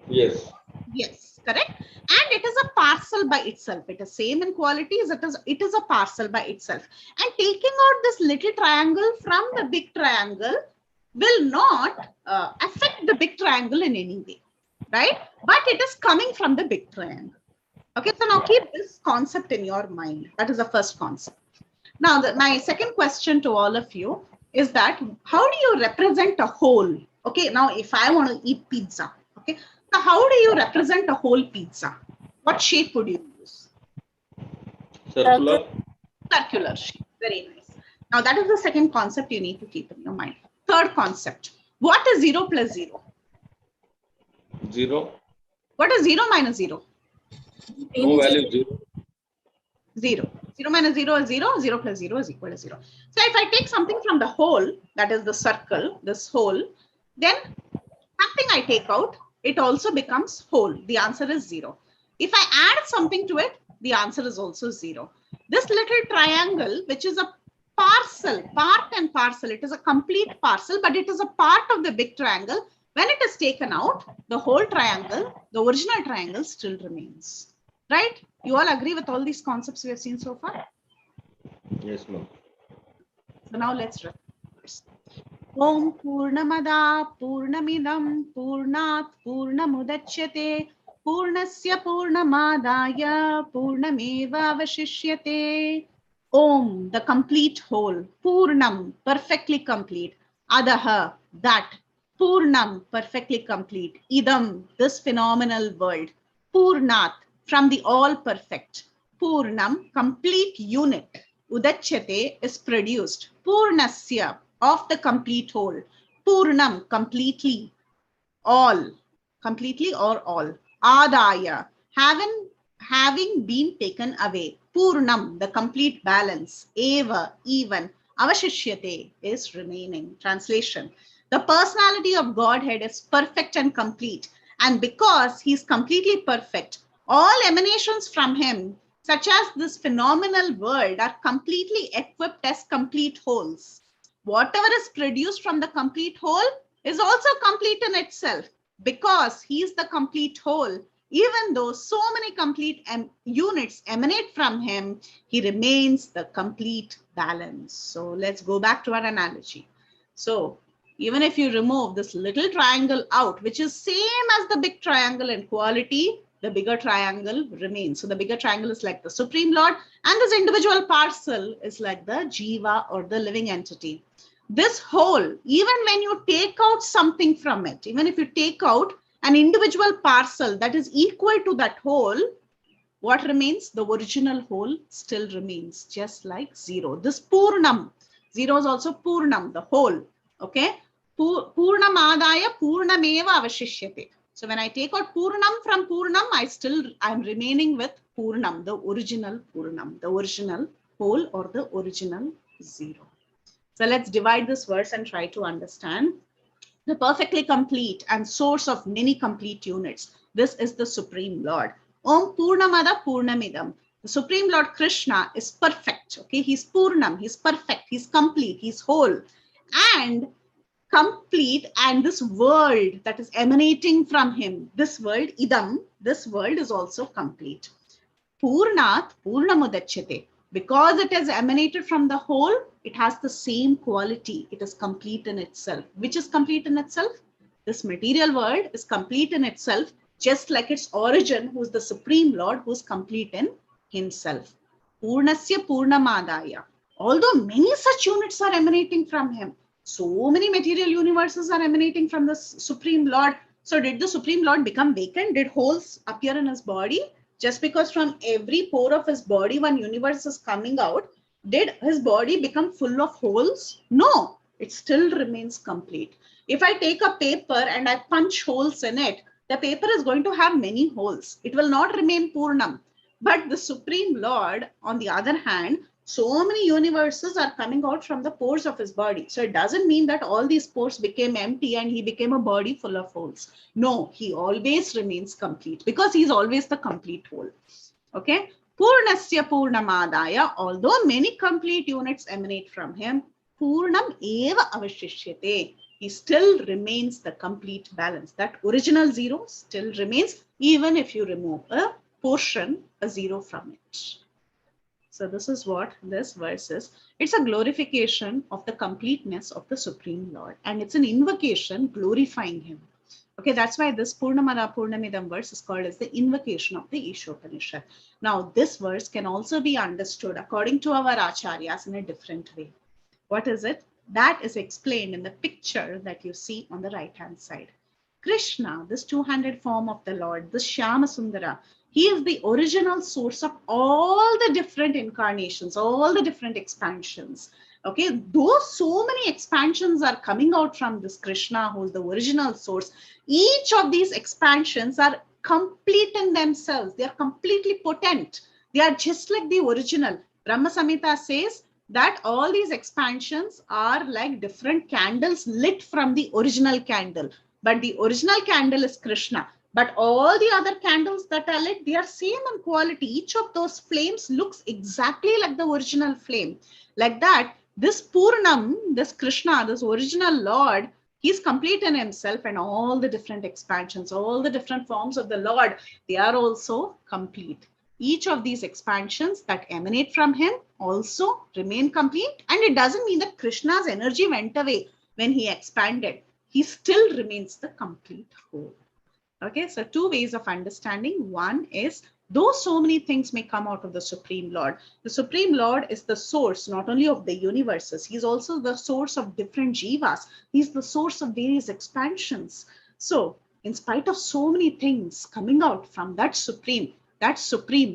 Yes. Yes, correct. And it is a parcel by itself. It is same in quality as it is a parcel by itself. And taking out this little triangle from the big triangle will not affect the big triangle in any way, right? But it is coming from the big triangle. Okay, so now keep this concept in your mind. That is the first concept. Now, my second question to all of you is that how do you represent a whole? Okay, now if I want to eat pizza, okay, so how do you represent a whole pizza? What shape would you use? Circular. Circular shape. Very nice. Now, that is the second concept you need to keep in your mind. Third concept. What is 0 plus 0? 0. What is 0 minus 0? No value, 0. 0. 0 minus 0 is 0. 0 plus 0 is equal to 0. So if I take something from the whole, that is the circle, this whole, then something I take out, it also becomes whole. The answer is 0. If I add something to it, the answer is also 0. This little triangle, which is a parcel, part and parcel, it is a complete parcel, but it is a part of the big triangle. When it is taken out, the whole triangle, the original triangle still remains. Right? You all agree with all these concepts we have seen so far? Yes, ma'am. So now let's read. Om Purnamada Purnamidam Purnat Purnamudachyate Purnasya Purnamadaya Purnameva Avashishyate. Om, the complete whole. Purnam, perfectly complete. Adaha, that. Purnam, perfectly complete. Idam, this phenomenal world. Purnat, from the all perfect. Purnam, complete unit. Udachyate is produced. Purnasya, of the complete whole. Purnam, completely. All, completely or all. Adaya, having been taken away. Purnam, the complete balance. Eva, even. Avashishyate is remaining. Translation. The personality of Godhead is perfect and complete. And because he is completely perfect, all emanations from him, such as this phenomenal world, are completely equipped as complete wholes. Whatever is produced from the complete whole is also complete in itself. Because he is the complete whole, even though so many complete units emanate from him, he remains the complete balance. So let's go back to our analogy. So even if you remove this little triangle out, which is same as the big triangle in quality, the bigger triangle remains. So the bigger triangle is like the Supreme Lord, and this individual parcel is like the Jiva or the living entity. This whole, even when you take out something from it, even if you take out an individual parcel that is equal to that whole, what remains? The original whole still remains, just like 0. This Purnam, 0 is also Purnam, the whole. Okay? Purnamadaya Purnameva Avashishyate. So when I take out Purnam from Purnam, I'm remaining with Purnam, the original Purnam, the original whole or the original 0. So let's divide this verse and try to understand. The perfectly complete and source of many complete units. This is the Supreme Lord. Om Purnamada Purnamidam. The Supreme Lord Krishna is perfect. Okay, he's Purnam, he's perfect, he's complete, he's whole. And complete, and this world that is emanating from him, this world, Idam, this world is also complete. Purnat Purnamudachyate. Because it has emanated from the whole, it has the same quality. It is complete in itself. Which is complete in itself? This material world is complete in itself, just like its origin, who is the Supreme Lord, who is complete in himself. Purnasya Purnamadaya. Although many such units are emanating from him, so many material universes are emanating from the Supreme Lord. So did the Supreme Lord become vacant? Did holes appear in his body? Just because from every pore of his body, one universe is coming out, did his body become full of holes? No. it still remains complete. If I take a paper and I punch holes in it, the paper is going to have many holes. It will not remain Purnam. But the Supreme Lord, on the other hand, so many universes are coming out from the pores of his body. So it doesn't mean that all these pores became empty and he became a body full of holes. No, he always remains complete because he's always the complete whole. Okay. Purnasya Purnamadaya, although many complete units emanate from him, Purnam eva avashishyate. He still remains the complete balance. That original zero still remains even if you remove a portion, a zero from it. So this is what this verse is. It's a glorification of the completeness of the Supreme Lord. And it's an invocation glorifying him. Okay, that's why this Purnamada Purnamidam verse is called as the invocation of the Isopanisad. Now, this verse can also be understood according to our Acharyas in a different way. What is it? That is explained in the picture that you see on the right-hand side. Krishna, this two-handed form of the Lord, this Shyama Sundara, he is the original source of all the different incarnations, all the different expansions. Okay, though so many expansions are coming out from this Krishna, who is the original source, each of these expansions are complete in themselves. They are completely potent. They are just like the original. Brahma Samhita says that all these expansions are like different candles lit from the original candle. But the original candle is Krishna. But all the other candles that are lit, they are same in quality. Each of those flames looks exactly like the original flame. Like that, this Purnam, this Krishna, this original Lord, he's complete in himself, and all the different expansions, all the different forms of the Lord, they are also complete. Each of these expansions that emanate from him also remain complete. And it doesn't mean that Krishna's energy went away when he expanded. He still remains the complete whole. Okay, so two ways of understanding. One is, though so many things may come out of the Supreme Lord, the Supreme Lord is the source not only of the universes, he's also the source of different jivas. He's the source of various expansions. So, in spite of so many things coming out from that Supreme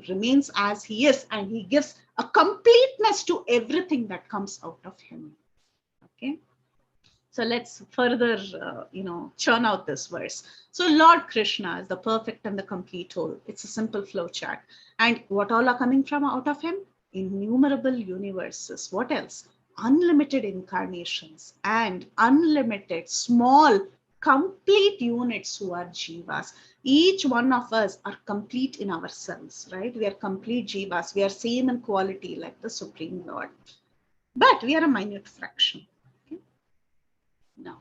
remains as he is, and he gives a completeness to everything that comes out of him. Okay. So let's further, churn out this verse. So Lord Krishna is the perfect and the complete whole. It's a simple flow chart. And what all are coming from out of him? Innumerable universes. What else? Unlimited incarnations and unlimited small complete units who are jivas. Each one of us are complete in ourselves, right? We are complete jivas. We are same in quality like the Supreme Lord. But we are a minute fraction. Now,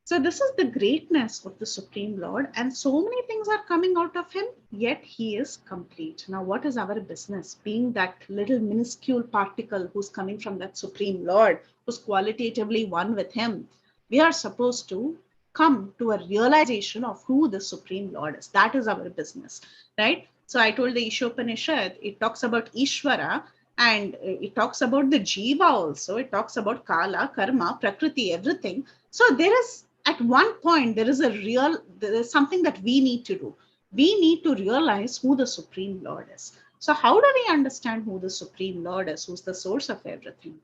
so this is the greatness of the Supreme Lord, and so many things are coming out of him, yet he is complete. Now, what is our business? Being that little minuscule particle who's coming from that Supreme Lord, who's qualitatively one with him, we are supposed to come to a realization of who the Supreme Lord is. That is our business, right? So I told the Isopanisad, it talks about Ishvara, and it talks about the jiva also. It talks about kala, karma, prakriti, everything. So there is, at one point, there is something that we need to do. We need to realize who the Supreme Lord is. So how do we understand who the Supreme Lord is? Who's the source of everything?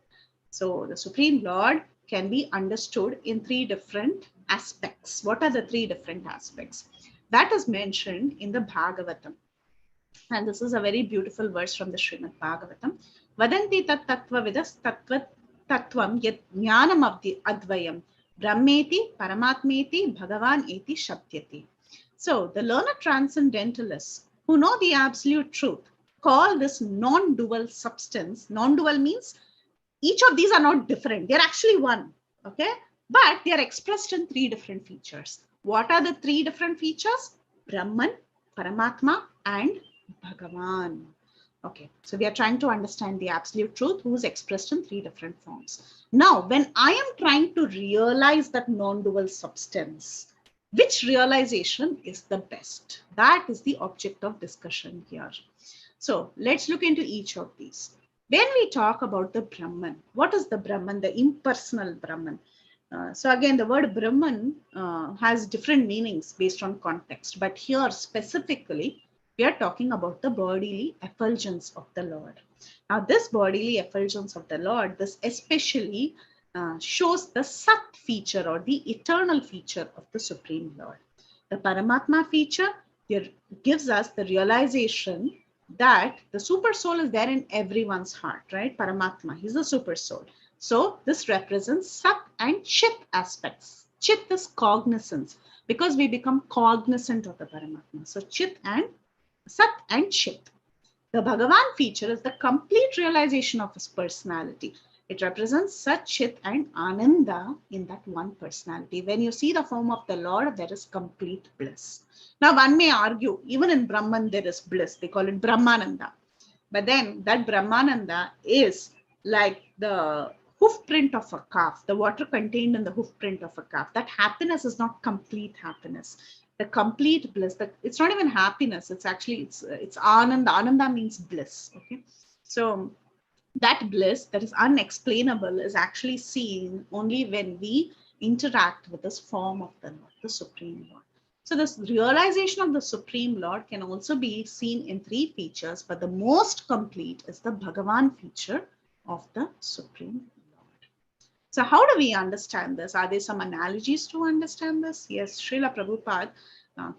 So the Supreme Lord can be understood in three different aspects. What are the three different aspects? That is mentioned in the Bhagavatam. And this is a very beautiful verse from the Srimad Bhagavatam. Vadanti tat tattva vidas tattvam yat jnanam advayam brahmeti paramatmeti bhagavan eti shabdyati. So the learned transcendentalists who know the absolute truth call this non-dual substance. Non-dual means each of these are not different. They're actually one. Okay. But they are expressed in three different features. What are the three different features? Brahman, Paramatma, and Bhagavan. Okay, so we are trying to understand the absolute truth who is expressed in three different forms. Now, when I am trying to realize that non-dual substance, which realization is the best? That is the object of discussion here. So let's look into each of these. When we talk about the Brahman, what is the Brahman, the impersonal Brahman? So again, the word Brahman has different meanings based on context, but here specifically, we are talking about the bodily effulgence of the Lord. Now, this bodily effulgence of the Lord, this especially shows the Sat feature or the eternal feature of the Supreme Lord. The Paramatma feature gives us the realization that the super soul is there in everyone's heart, right? Paramatma, he's the super soul. So this represents Sat and Chit aspects. Chit is cognizance because we become cognizant of the Paramatma. So Chit and Sat and Chit. The Bhagavan feature is the complete realization of his personality. It represents Sat, Chit and Ananda in that one personality. When you see the form of the Lord, there is complete bliss. Now one may argue, even in Brahman there is bliss. They call it Brahmananda. But then that Brahmananda is like the hoof print of a calf, the water contained in the hoof print of a calf. That happiness is not complete happiness. The complete bliss, it's not even happiness, it's actually, it's Ananda. Ananda means bliss, okay? So that bliss that is unexplainable is actually seen only when we interact with this form of the Lord, the Supreme Lord. So this realization of the Supreme Lord can also be seen in three features, but the most complete is the Bhagavan feature of the Supreme Lord. So how do we understand this? Are there some analogies to understand this? Yes, Srila Prabhupada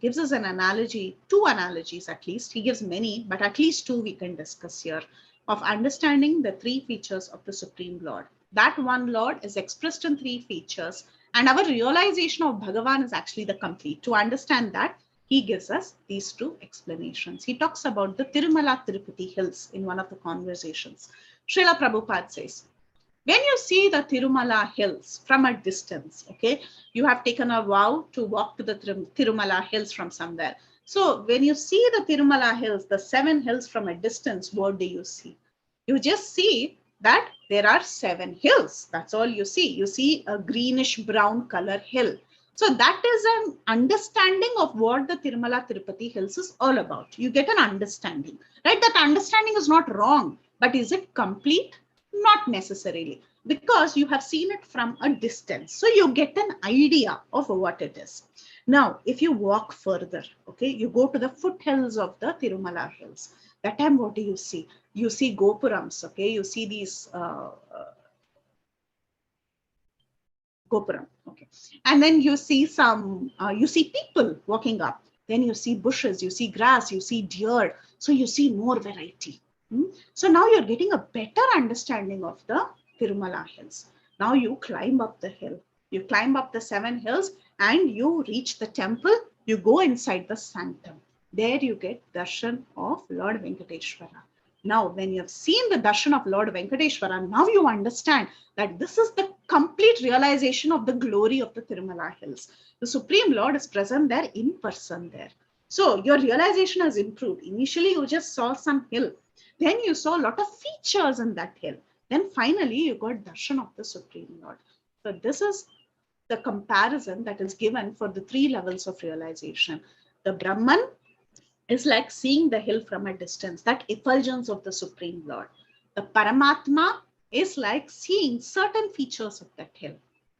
gives us an analogy, two analogies at least. He gives many, but at least two we can discuss here of understanding the three features of the Supreme Lord. That one Lord is expressed in three features, and our realization of Bhagavan is actually the complete. To understand that, he gives us these two explanations. He talks about the Tirumala Tirupati hills in one of the conversations. Srila Prabhupada says, when you see the Tirumala hills from a distance, okay, you have taken a vow to walk to the Tirumala hills from somewhere. So when you see the Tirumala hills, the 7 hills from a distance, what do you see? You just see that there are 7 hills. That's all you see. You see a greenish brown color hill. So that is an understanding of what the Tirumala Tirupati hills is all about. You get an understanding, right? That understanding is not wrong, but is it complete? Not necessarily, because you have seen it from a distance. So you get an idea of what it is. Now, if you walk further, okay, you go to the foothills of the Tirumala hills. That time, what do you see? You see Gopurams, okay? You see these Gopuram, okay? And then you see you see people walking up. Then you see bushes, you see grass, you see deer. So you see more variety. So now you're getting a better understanding of the Tirumala hills. Now you climb up the hill. You climb up the 7 hills and you reach the temple. You go inside the sanctum. There you get darshan of Lord Venkateshwara. Now, when you have seen the darshan of Lord Venkateshwara, now you understand that this is the complete realization of the glory of the Tirumala hills. The Supreme Lord is present there in person there. So your realization has improved. Initially, you just saw some hill. Then you saw a lot of features in that hill. Then finally, you got darshan of the Supreme Lord. So this is the comparison that is given for the 3 levels of realization. The Brahman is like seeing the hill from a distance, that effulgence of the Supreme Lord. The Paramatma is like seeing certain features of that hill.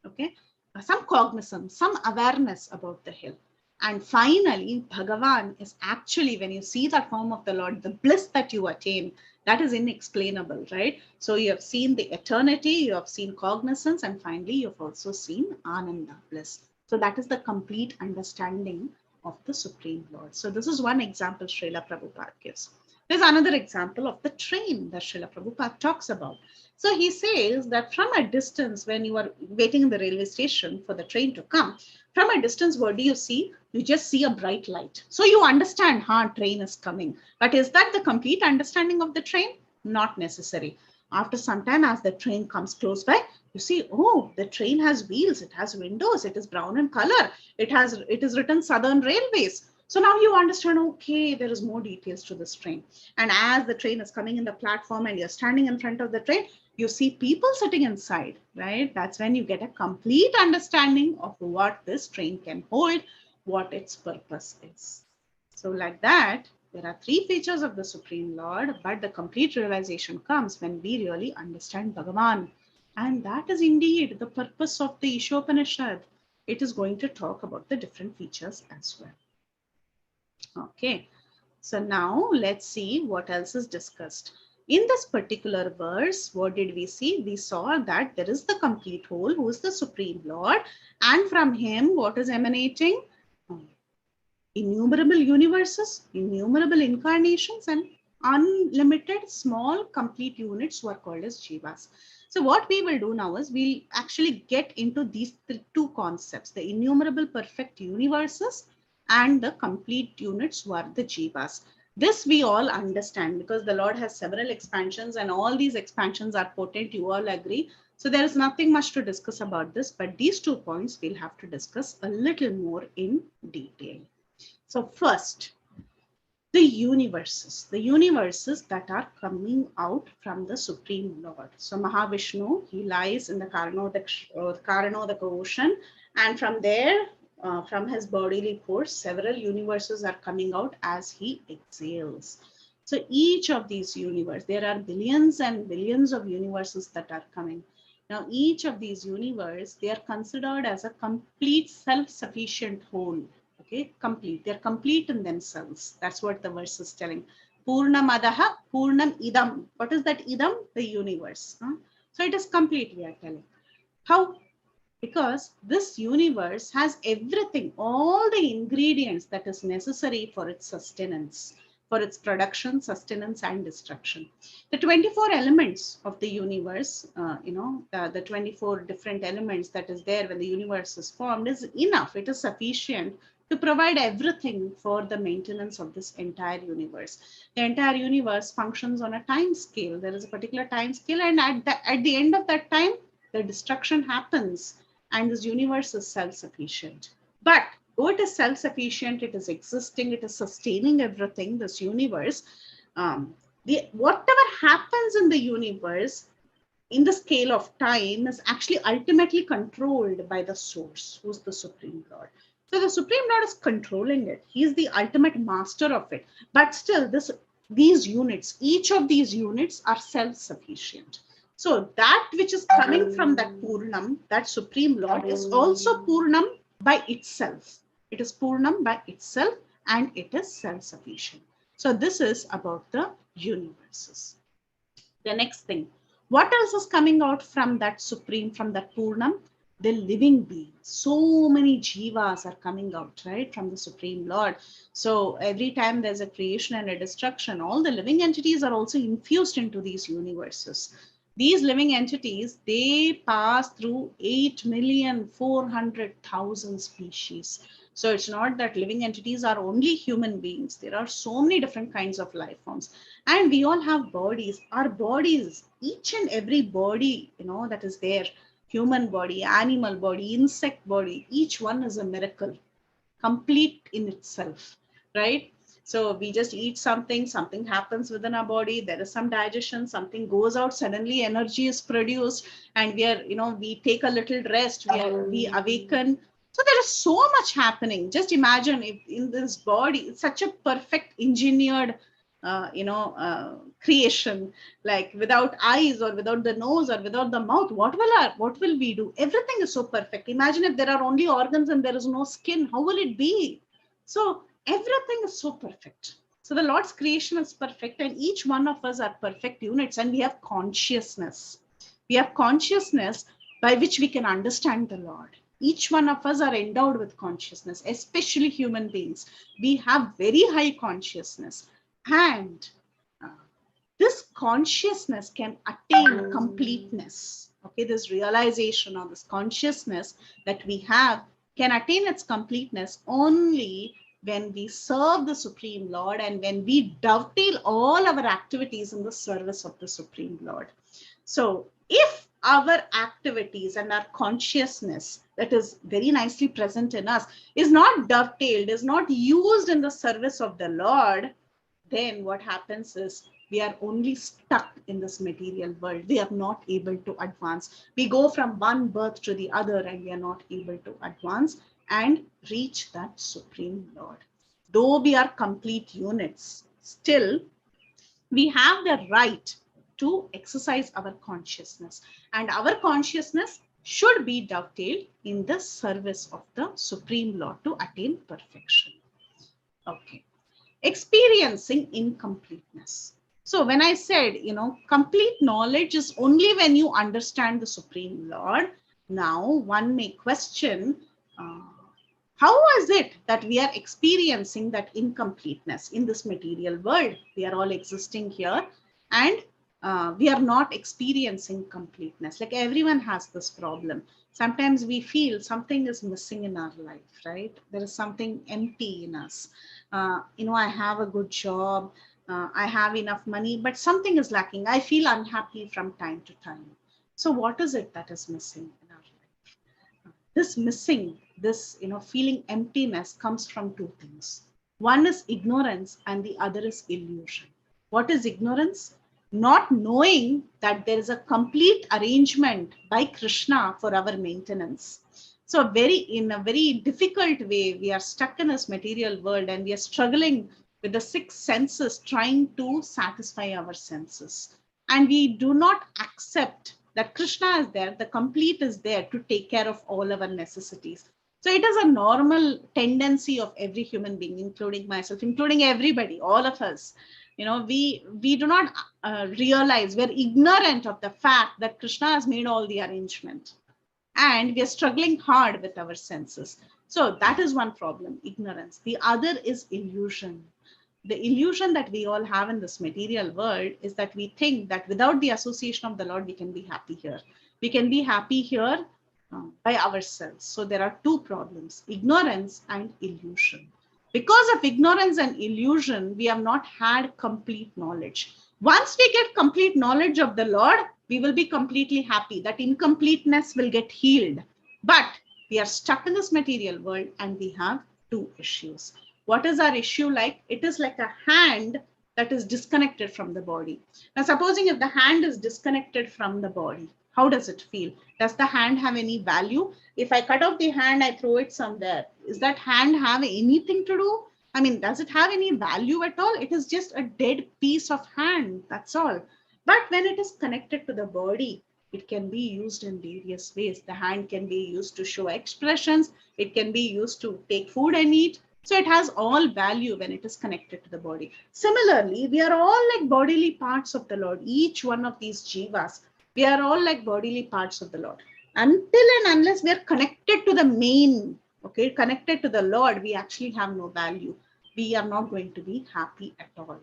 Okay, some cognizance, some awareness about the hill. And finally, Bhagavan is actually, when you see that form of the Lord, the bliss that you attain, that is inexplainable, right? So you have seen the eternity, you have seen cognizance, and finally, you've also seen Ananda, bliss. So that is the complete understanding of the Supreme Lord. So this is one example Srila Prabhupada gives. There's another example of the train that Srila Prabhupada talks about. So he says that from a distance, when you are waiting in the railway station for the train to come, from a distance, what do you see? You just see a bright light. So you understand, train is coming. But is that the complete understanding of the train? Not necessary. After some time, as the train comes close by, you see, oh, the train has wheels, it has windows, it is brown in color, it is written Southern Railways. So now you understand, okay, there is more details to this train. And as the train is coming in the platform and you're standing in front of the train, you see people sitting inside, right? That's when you get a complete understanding of what this train can hold, what its purpose is. So like that, there are 3 features of the Supreme Lord, but the complete realization comes when we really understand Bhagavan. And that is indeed the purpose of the Isopanisad. It is going to talk about the different features as well. Okay, so now let's see what else is discussed. In this particular verse, what did we see? We saw that there is the complete whole who is the Supreme Lord, and from him what is emanating? Innumerable universes, innumerable incarnations, and unlimited small complete units who are called as jivas. So what we will do now is we'll actually get into these two concepts, the innumerable perfect universes and the complete units who are the jivas. This we all understand because the Lord has several expansions and all these expansions are potent, you all agree. So there is nothing much to discuss about this, but these 2 points we'll have to discuss a little more in detail. So first, the universes that are coming out from the Supreme Lord. So Mahavishnu, he lies in the Karanodaka ocean, and from there, from his bodily force, several universes are coming out as he exhales. So each of these universes, there are billions and billions of universes that are coming. Now, each of these universes, they are considered as a complete self-sufficient whole. Okay, complete. They're complete in themselves. That's what the verse is telling. Purnamadaha, Purnam idam. What is that idam? The universe. So it is complete, we are telling. How? Because this universe has everything, all the ingredients that is necessary for its sustenance, for its production, sustenance, and destruction. The 24 elements of the universe, the 24 different elements that is there when the universe is formed is enough. It is sufficient to provide everything for the maintenance of this entire universe. The entire universe functions on a time scale. There is a particular time scale, and at the end of that time, the destruction happens, and this universe is self-sufficient. But though it is self-sufficient, it is existing, it is sustaining everything, this universe, whatever happens in the universe in the scale of time is actually ultimately controlled by the source, who's the Supreme Lord. So the Supreme Lord is controlling it. He is the ultimate master of it. But still, these units, each of these units are self-sufficient. So that which is coming from that Purnam, that Supreme Lord, is also Purnam by itself. It is Purnam by itself, and it is self-sufficient. So this is about the universes. The next thing, what else is coming out from that Supreme, from that Purnam? The living beings. So many jivas are coming out, right, from the Supreme Lord. So every time there's a creation and a destruction, all the living entities are also infused into these universes. These living entities, they pass through 8,400,000 species. So it's not that living entities are only human beings. There are so many different kinds of life forms. And we all have bodies. Our bodies, each and every body, that is there, human body, animal body, insect body, each one is a miracle, complete in itself, right? So we just eat something happens within our body, there is some digestion, something goes out, suddenly energy is produced, and we take a little rest, we awaken. So there is so much happening. Just imagine if in this body, it's such a perfect engineered creation, like without eyes or without the nose or without the mouth, what will we do? Everything is so perfect. Imagine if there are only organs and there is no skin, how will it be? So everything is so perfect. So the Lord's creation is perfect, and each one of us are perfect units, and we have consciousness. We have consciousness by which we can understand the Lord. Each one of us are endowed with consciousness, especially human beings. We have very high consciousness. And this consciousness can attain completeness. Okay, this realization or this consciousness that we have can attain its completeness only when we serve the Supreme Lord and when we dovetail all our activities in the service of the Supreme Lord. So if our activities and our consciousness that is very nicely present in us is not dovetailed, is not used in the service of the Lord, then what happens is we are only stuck in this material world. We are not able to advance. We go from one birth to the other, and we are not able to advance and reach that Supreme Lord. Though we are complete units, still we have the right to exercise our consciousness, and our consciousness should be dovetailed in the service of the Supreme Lord to attain perfection. Okay. Experiencing incompleteness. So when I said, complete knowledge is only when you understand the Supreme Lord, now one may question, uh, how is it that we are experiencing that incompleteness in this material world? We are all existing here, and we are not experiencing completeness. Like everyone has this problem. Sometimes we feel something is missing in our life, right? There is something empty in us. I have a good job, I have enough money, but something is lacking. I feel unhappy from time to time. So what is it that is missing in our life? This missing, this feeling emptiness comes from two things. One is ignorance and the other is illusion. What is ignorance? Not knowing that there is a complete arrangement by Krishna for our maintenance. So in a very difficult way, we are stuck in this material world and we are struggling with the six senses, trying to satisfy our senses. And we do not accept that Krishna is there, the complete is there to take care of all our necessities. So it is a normal tendency of every human being, including myself, including everybody, all of us. We do not realize, we're ignorant of the fact that Krishna has made all the arrangement. And we are struggling hard with our senses. So that is one problem, ignorance. The other is illusion. The illusion that we all have in this material world is that we think that without the association of the Lord, we can be happy here. We can be happy here by ourselves. So there are two problems, ignorance and illusion. Because of ignorance and illusion, we have not had complete knowledge. Once we get complete knowledge of the Lord, we will be completely happy. That incompleteness will get healed. But we are stuck in this material world and we have two issues. What is our issue like? It is like a hand that is disconnected from the body. Now, supposing if the hand is disconnected from the body, how does it feel? Does the hand have any value? If I cut off the hand, I throw it somewhere. Is that hand have anything to do? I mean, does it have any value at all? It is just a dead piece of hand. That's all. But when it is connected to the body, it can be used in various ways. The hand can be used to show expressions. It can be used to take food and eat. So it has all value when it is connected to the body. Similarly, we are all like bodily parts of the Lord. Each one of these jivas, we are all like bodily parts of the Lord. Until and unless we are connected to the main, okay, connected to the Lord, we actually have no value. We are not going to be happy at all.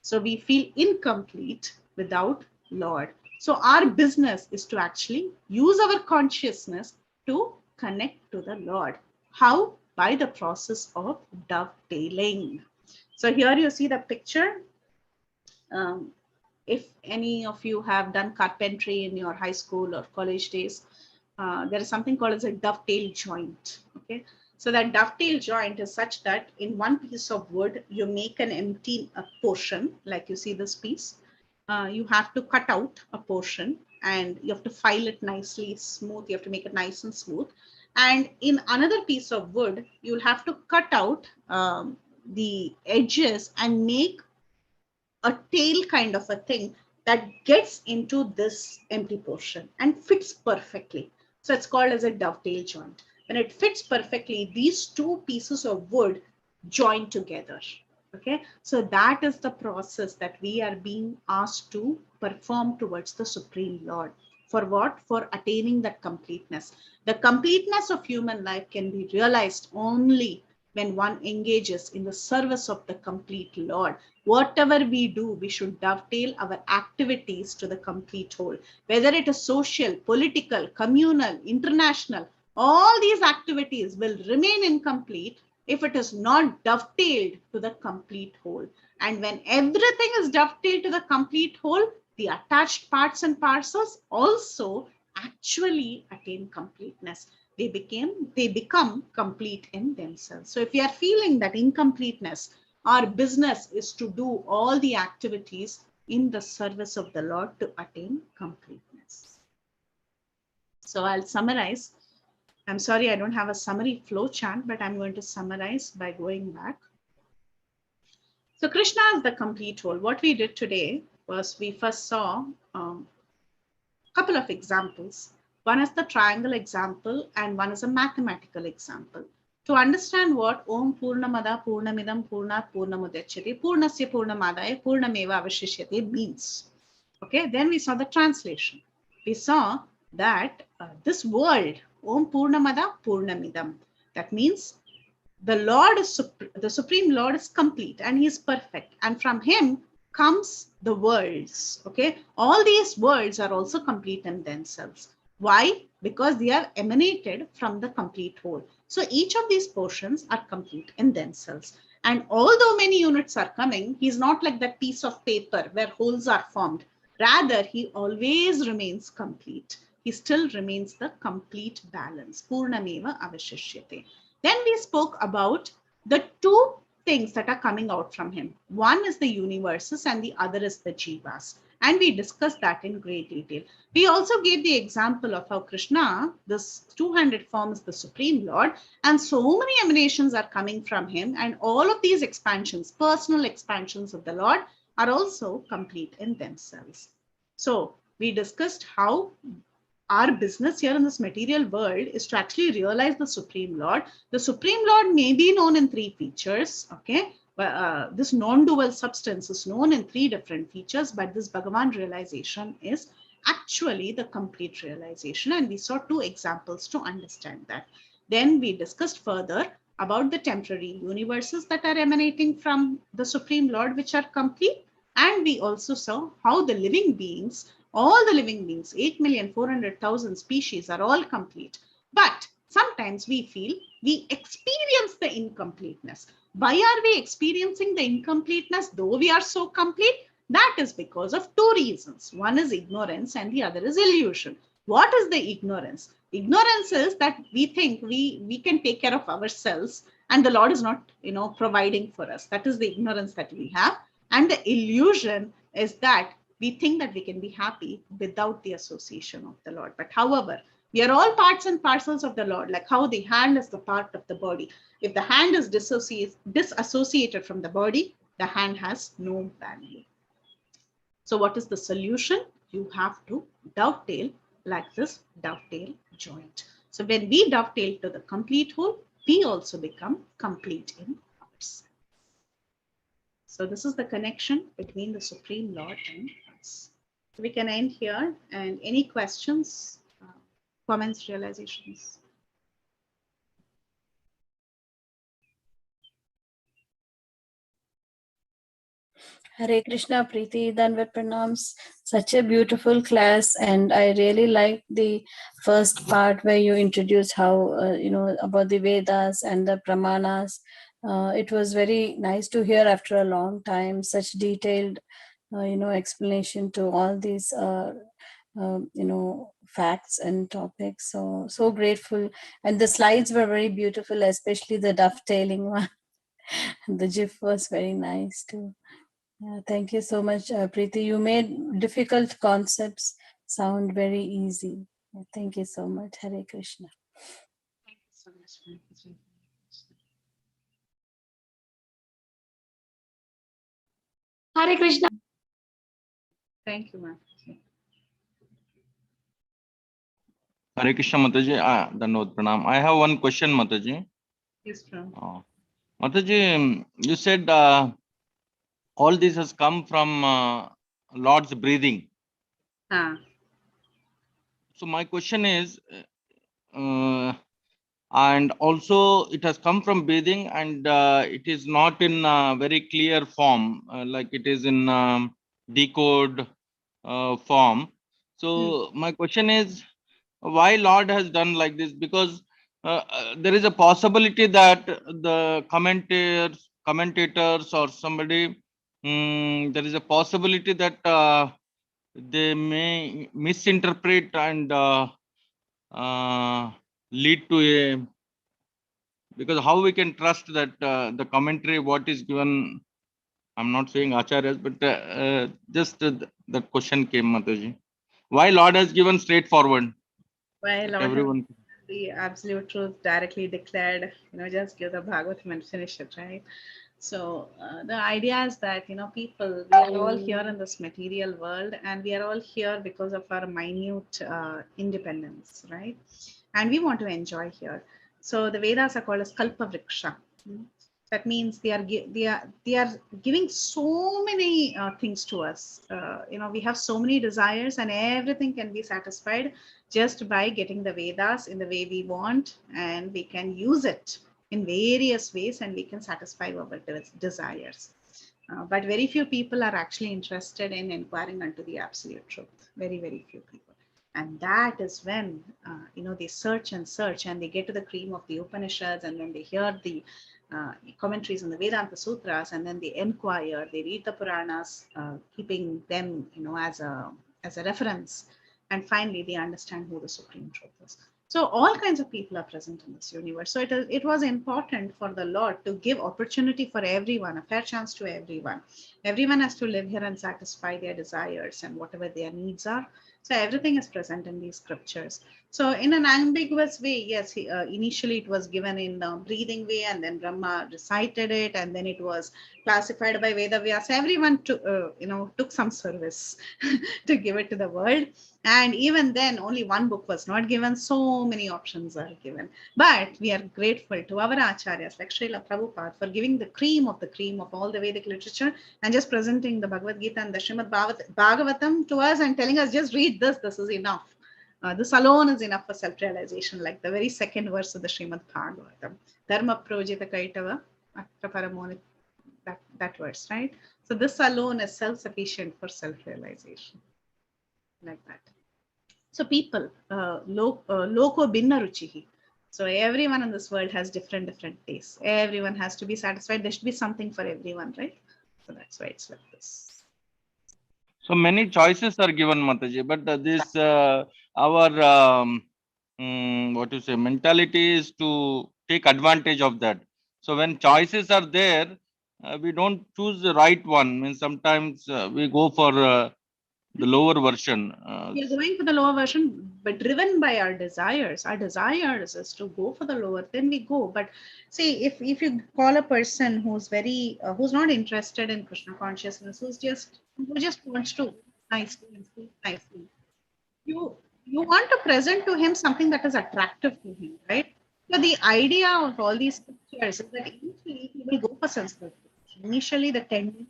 So we feel incomplete without Lord. So our business is to actually use our consciousness to connect to the Lord. How? By the process of dovetailing. So here you see the picture. If any of you have done carpentry in your high school or college days, there is something called as a dovetail joint. Okay, so that dovetail joint is such that in one piece of wood, you make an empty portion, like you see this piece. You have to cut out a portion and you have to file it nicely smooth. You have to make it nice and smooth. And in another piece of wood, you'll have to cut out the edges and make a tail kind of a thing that gets into this empty portion and fits perfectly. So it's called as a dovetail joint. When it fits perfectly, these two pieces of wood join together. Okay, so that is the process that we are being asked to perform towards the Supreme Lord. For what? For attaining that completeness. The completeness of human life can be realized only when one engages in the service of the complete Lord. Whatever we do, we should dovetail our activities to the complete whole. Whether it is social, political, communal, international, all these activities will remain incomplete if it is not dovetailed to the complete whole. And when everything is dovetailed to the complete whole, the attached parts and parcels also actually attain completeness. They become complete in themselves. So if you are feeling that incompleteness, our business is to do all the activities in the service of the Lord to attain completeness. So I'll summarize. I'm sorry I don't have a summary flow chart, but I'm going to summarize by going back. So Krishna is the complete whole. What we did today was we first saw a couple of examples. One is the triangle example and one is a mathematical example. To understand what Om Purnamada Purnamidam Purnat Purnamudachyate Purnasya Purnamadaya Purnameva Avashishyate means. Okay, then we saw the translation. We saw that this world, Om Purnamada Purnamidam, that means the Lord is the Supreme Lord is complete and He is perfect, and from Him comes the worlds. Okay, all these worlds are also complete in themselves. Why? Because they are emanated from the complete whole. So each of these portions are complete in themselves. And although many units are coming, He is not like that piece of paper where holes are formed. Rather, He always remains complete. He still remains the complete balance. Purnameva avashishyate. Then we spoke about the two things that are coming out from Him. One is the universes and the other is the jivas. And we discussed that in great detail. We also gave the example of how Krishna, this 200 form, is the Supreme Lord, and so many emanations are coming from Him, and all of these expansions, personal expansions of the Lord, are also complete in themselves. So we discussed how our business here in this material world is to actually realize the Supreme Lord. The Supreme Lord may be known in three features, okay? This non-dual substance is known in three different features, but this Bhagavan realization is actually the complete realization, and we saw two examples to understand that. Then we discussed further about the temporary universes that are emanating from the Supreme Lord, which are complete, and we also saw how the living beings, all the living beings, 8,400,000 species, are all complete. But sometimes we feel we experience the incompleteness. Why are we experiencing the incompleteness though we are so complete? That is because of two reasons. One is ignorance and the other is illusion. What is the ignorance? Ignorance is that we think we can take care of ourselves and the Lord is not, providing for us. That is the ignorance that we have. And the illusion is that we think that we can be happy without the association of the Lord. But however, we are all parts and parcels of the Lord, like how the hand is the part of the body. If the hand is disassociated from the body, the hand has no value. So what is the solution? You have to dovetail like this dovetail joint. So when we dovetail to the complete whole, we also become complete in ourselves. So this is the connection between the Supreme Lord and us. So we can end here. And any questions, comments, realizations? Hare Krishna, Preeti, Danvat Pranams. Such a beautiful class, and I really liked the first part where you introduced how, about the Vedas and the Pramanas. It was very nice to hear after a long time such detailed, explanation to all these, facts and topics. So grateful. And the slides were very beautiful, especially the dovetailing one. The GIF was very nice too. Thank you so much, Preeti. You made difficult concepts sound very easy. Thank you so much. Hare Krishna. Thank you so much. Hare Krishna. Thank you, ma'am. Hare Krishna Mataji, Dandavat Pranam. I have one question, Mataji. Yes, ma'am. Mataji, you said all this has come from Lord's breathing. So my question is, and also it has come from breathing, and it is not in very clear form, like it is in decode form. So my question is, why Lord has done like this? Because there is a possibility that the commentators or somebody, there is a possibility that they may misinterpret and lead to a, because how we can trust that the commentary what is given, I'm not saying Acharyas, but just that question came, Mataji. Why Lord has given straightforward? Why Lord Everyone. has the absolute truth directly declared, just give the Bhagavatam and finish it, right? So the idea is that, people, we are all here in this material world and we are all here because of our minute independence, right? And we want to enjoy here. So the Vedas are called as Kalpa Vriksha. That means they are giving so many things to us. We have so many desires, and everything can be satisfied just by getting the Vedas in the way we want, and we can use it in various ways, and we can satisfy our desires. But very few people are actually interested in inquiring unto the absolute truth. Very, very few people. And that is when, they search and search, and they get to the cream of the Upanishads, and then they hear the commentaries on the Vedanta Sutras, and then they inquire, they read the Puranas, keeping them, as a reference. And finally, they understand who the Supreme Truth is. So all kinds of people are present in this universe. So it was important for the Lord to give opportunity for everyone, a fair chance to everyone. Everyone has to live here and satisfy their desires and whatever their needs are. So everything is present in these scriptures. So in an ambiguous way, yes, initially it was given in a breathing way, and then Brahma recited it, and then it was classified by Veda Vyasa. Everyone took some service to give it to the world. And even then, only one book was not given. So many options are given. But we are grateful to our Acharyas, like Srila Prabhupada, for giving the cream of all the Vedic literature, and just presenting the Bhagavad Gita and the Srimad Bhagavatam to us and telling us, just read this is enough. This alone is enough for self-realization, like the very second verse of the Srimad Bhagavatam. Dharma projita kaitava akta that verse, right? So this alone is self-sufficient for self-realization. Like that. So people, loko binna ruchihi. So everyone in this world has different tastes. Everyone has to be satisfied. There should be something for everyone, right? So that's why it's like this. So many choices are given, Mataji, but our what you say, mentality is to take advantage of that. So when choices are there, we don't choose the right one. Means sometimes we go for the lower version. We are going for the lower version, but driven by our desires. Our desires is to go for the lower, then we go. But see, if you call a person who's very who's not interested in Krishna consciousness, who just wants to nicely and speak nicely, you want to present to him something that is attractive to him, right? So the idea of all these scriptures is that initially he will go for Sanskrit. Initially, the tendency.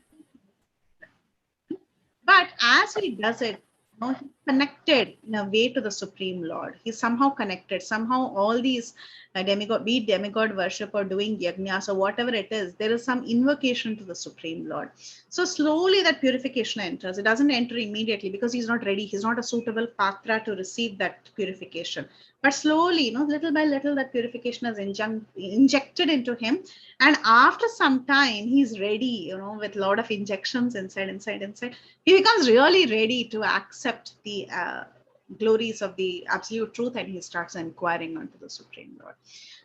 But as he does it, he's connected in a way to the Supreme Lord. He's somehow connected. Somehow all these demigod, be it demigod worship or doing yajnas or whatever it is, there is some invocation to the Supreme Lord. So slowly that purification enters. It doesn't enter immediately because he's not ready. He's not a suitable patra to receive that purification. But slowly, little by little, that purification is injected into him. And after some time, he's ready, with a lot of injections inside. He becomes really ready to accept the glories of the absolute truth, and he starts inquiring unto the Supreme Lord.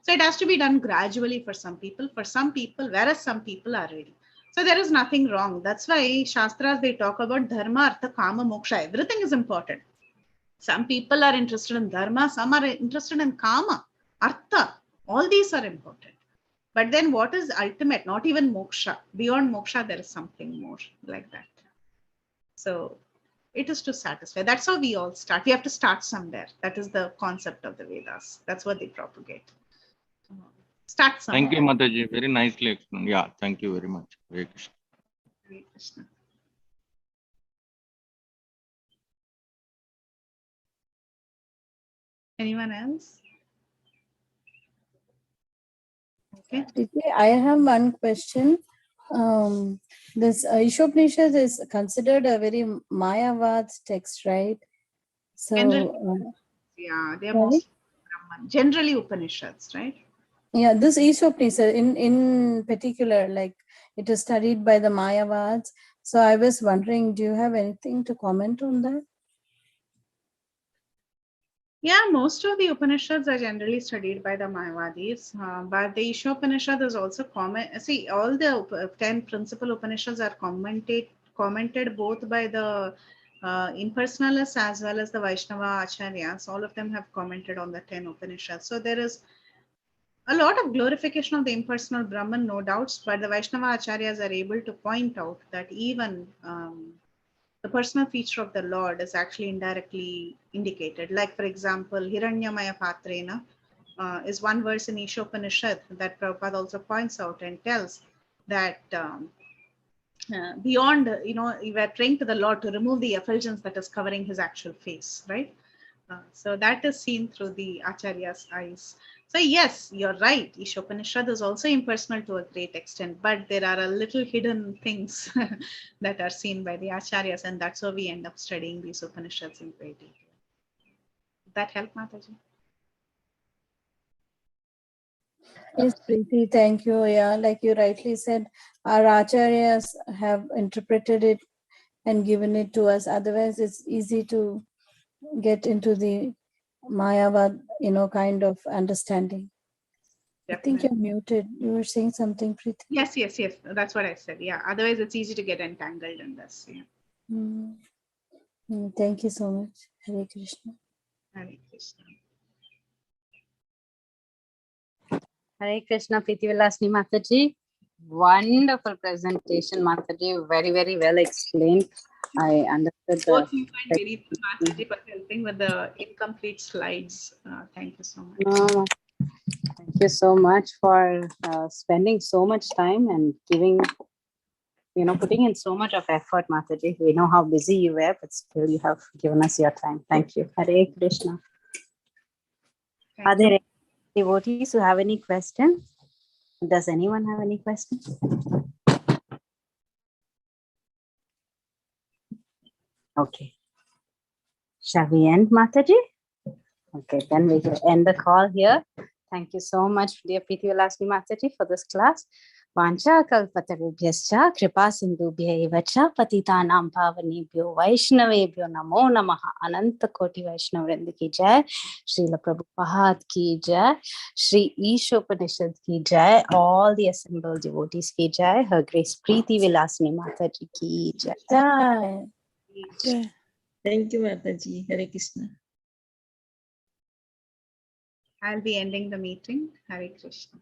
So it has to be done gradually for some people, whereas some people are ready. So there is nothing wrong. That's why Shastras, they talk about dharma, artha, kama, moksha. Everything is important. Some people are interested in dharma, some are interested in kama, artha. All these are important. But then what is ultimate? Not even moksha. Beyond moksha, there is something more like that. So it is to satisfy. That's how we all start. We have to start somewhere. That is the concept of the Vedas. That's what they propagate. Start somewhere. Thank you, Mataji. Very nicely explained. Yeah, thank you very much. Hare Krishna. Hare Krishna. Anyone else? Okay. I have one question. This Isopanisad is considered a very Mayavad text, right? So, Yeah, they are mostly Brahman. Generally Upanishads, right? yeah, this Isopanisad in particular, like it is studied by the Mayavads. So I was wondering, do you have anything to comment on that? Yeah, most of the Upanishads are generally studied by the Mayavadis, but the Isopanishad is also common. See, all the 10 principal Upanishads are commented both by the impersonalists as well as the Vaishnava Acharyas. All of them have commented on the 10 Upanishads. So there is a lot of glorification of the impersonal Brahman, no doubts, but the Vaishnava Acharyas are able to point out that even the personal feature of the Lord is actually indirectly indicated. Like, for example, Hiranyamaya Patrena, is one verse in Isopanisad that Prabhupada also points out and tells that beyond, we are praying to the Lord to remove the effulgence that is covering his actual face, right? So that is seen through the Acharyas' eyes. So yes, you're right. Isopanishad is also impersonal to a great extent, but there are a little hidden things that are seen by the Acharyas, and that's how we end up studying these Upanishads in great detail. Did that help, Mataji? Yes, Preeti, thank you. Yeah, like you rightly said, our Acharyas have interpreted it and given it to us. Otherwise, it's easy to get into the Mayavad, kind of understanding. I think you're muted. You were saying something, Preeti. Yes. That's what I said. Yeah. Otherwise, it's easy to get entangled in this. Yeah. Thank you so much. Hare Krishna. Hare Krishna. Hare Krishna, Preethi Vilasini Mataji. Wonderful presentation, Mataji. Very, very well explained. I understood Both you and Vineet Mataji for helping with the incomplete slides. Thank you so much. No, thank you so much for spending so much time and giving, putting in so much of effort, Mataji. We know how busy you were, but still you have given us your time. Thank you. Hare Krishna. Are there any devotees who have any questions? Does anyone have any questions? Okay. Shall we end, Mataji? Okay, then we will end the call here. Thank you so much, dear Preethi Vilasini Mataji, for this class. Vancha kalpatarubhyascha kripa sindhubhya evacha patitanam pavanebhyo vaishnavebhyo namo namaha. Ananta koti Vaishnavrindi ki jai. Srila Prabhupada ki jai. Shri Isopanishad ki jai. All the assembled devotees ki jai. Her Grace Preethi Vilasini Mataji ki jai. Jai. Yeah. Thank you, Mataji. Hare Krishna. I'll be ending the meeting. Hare Krishna.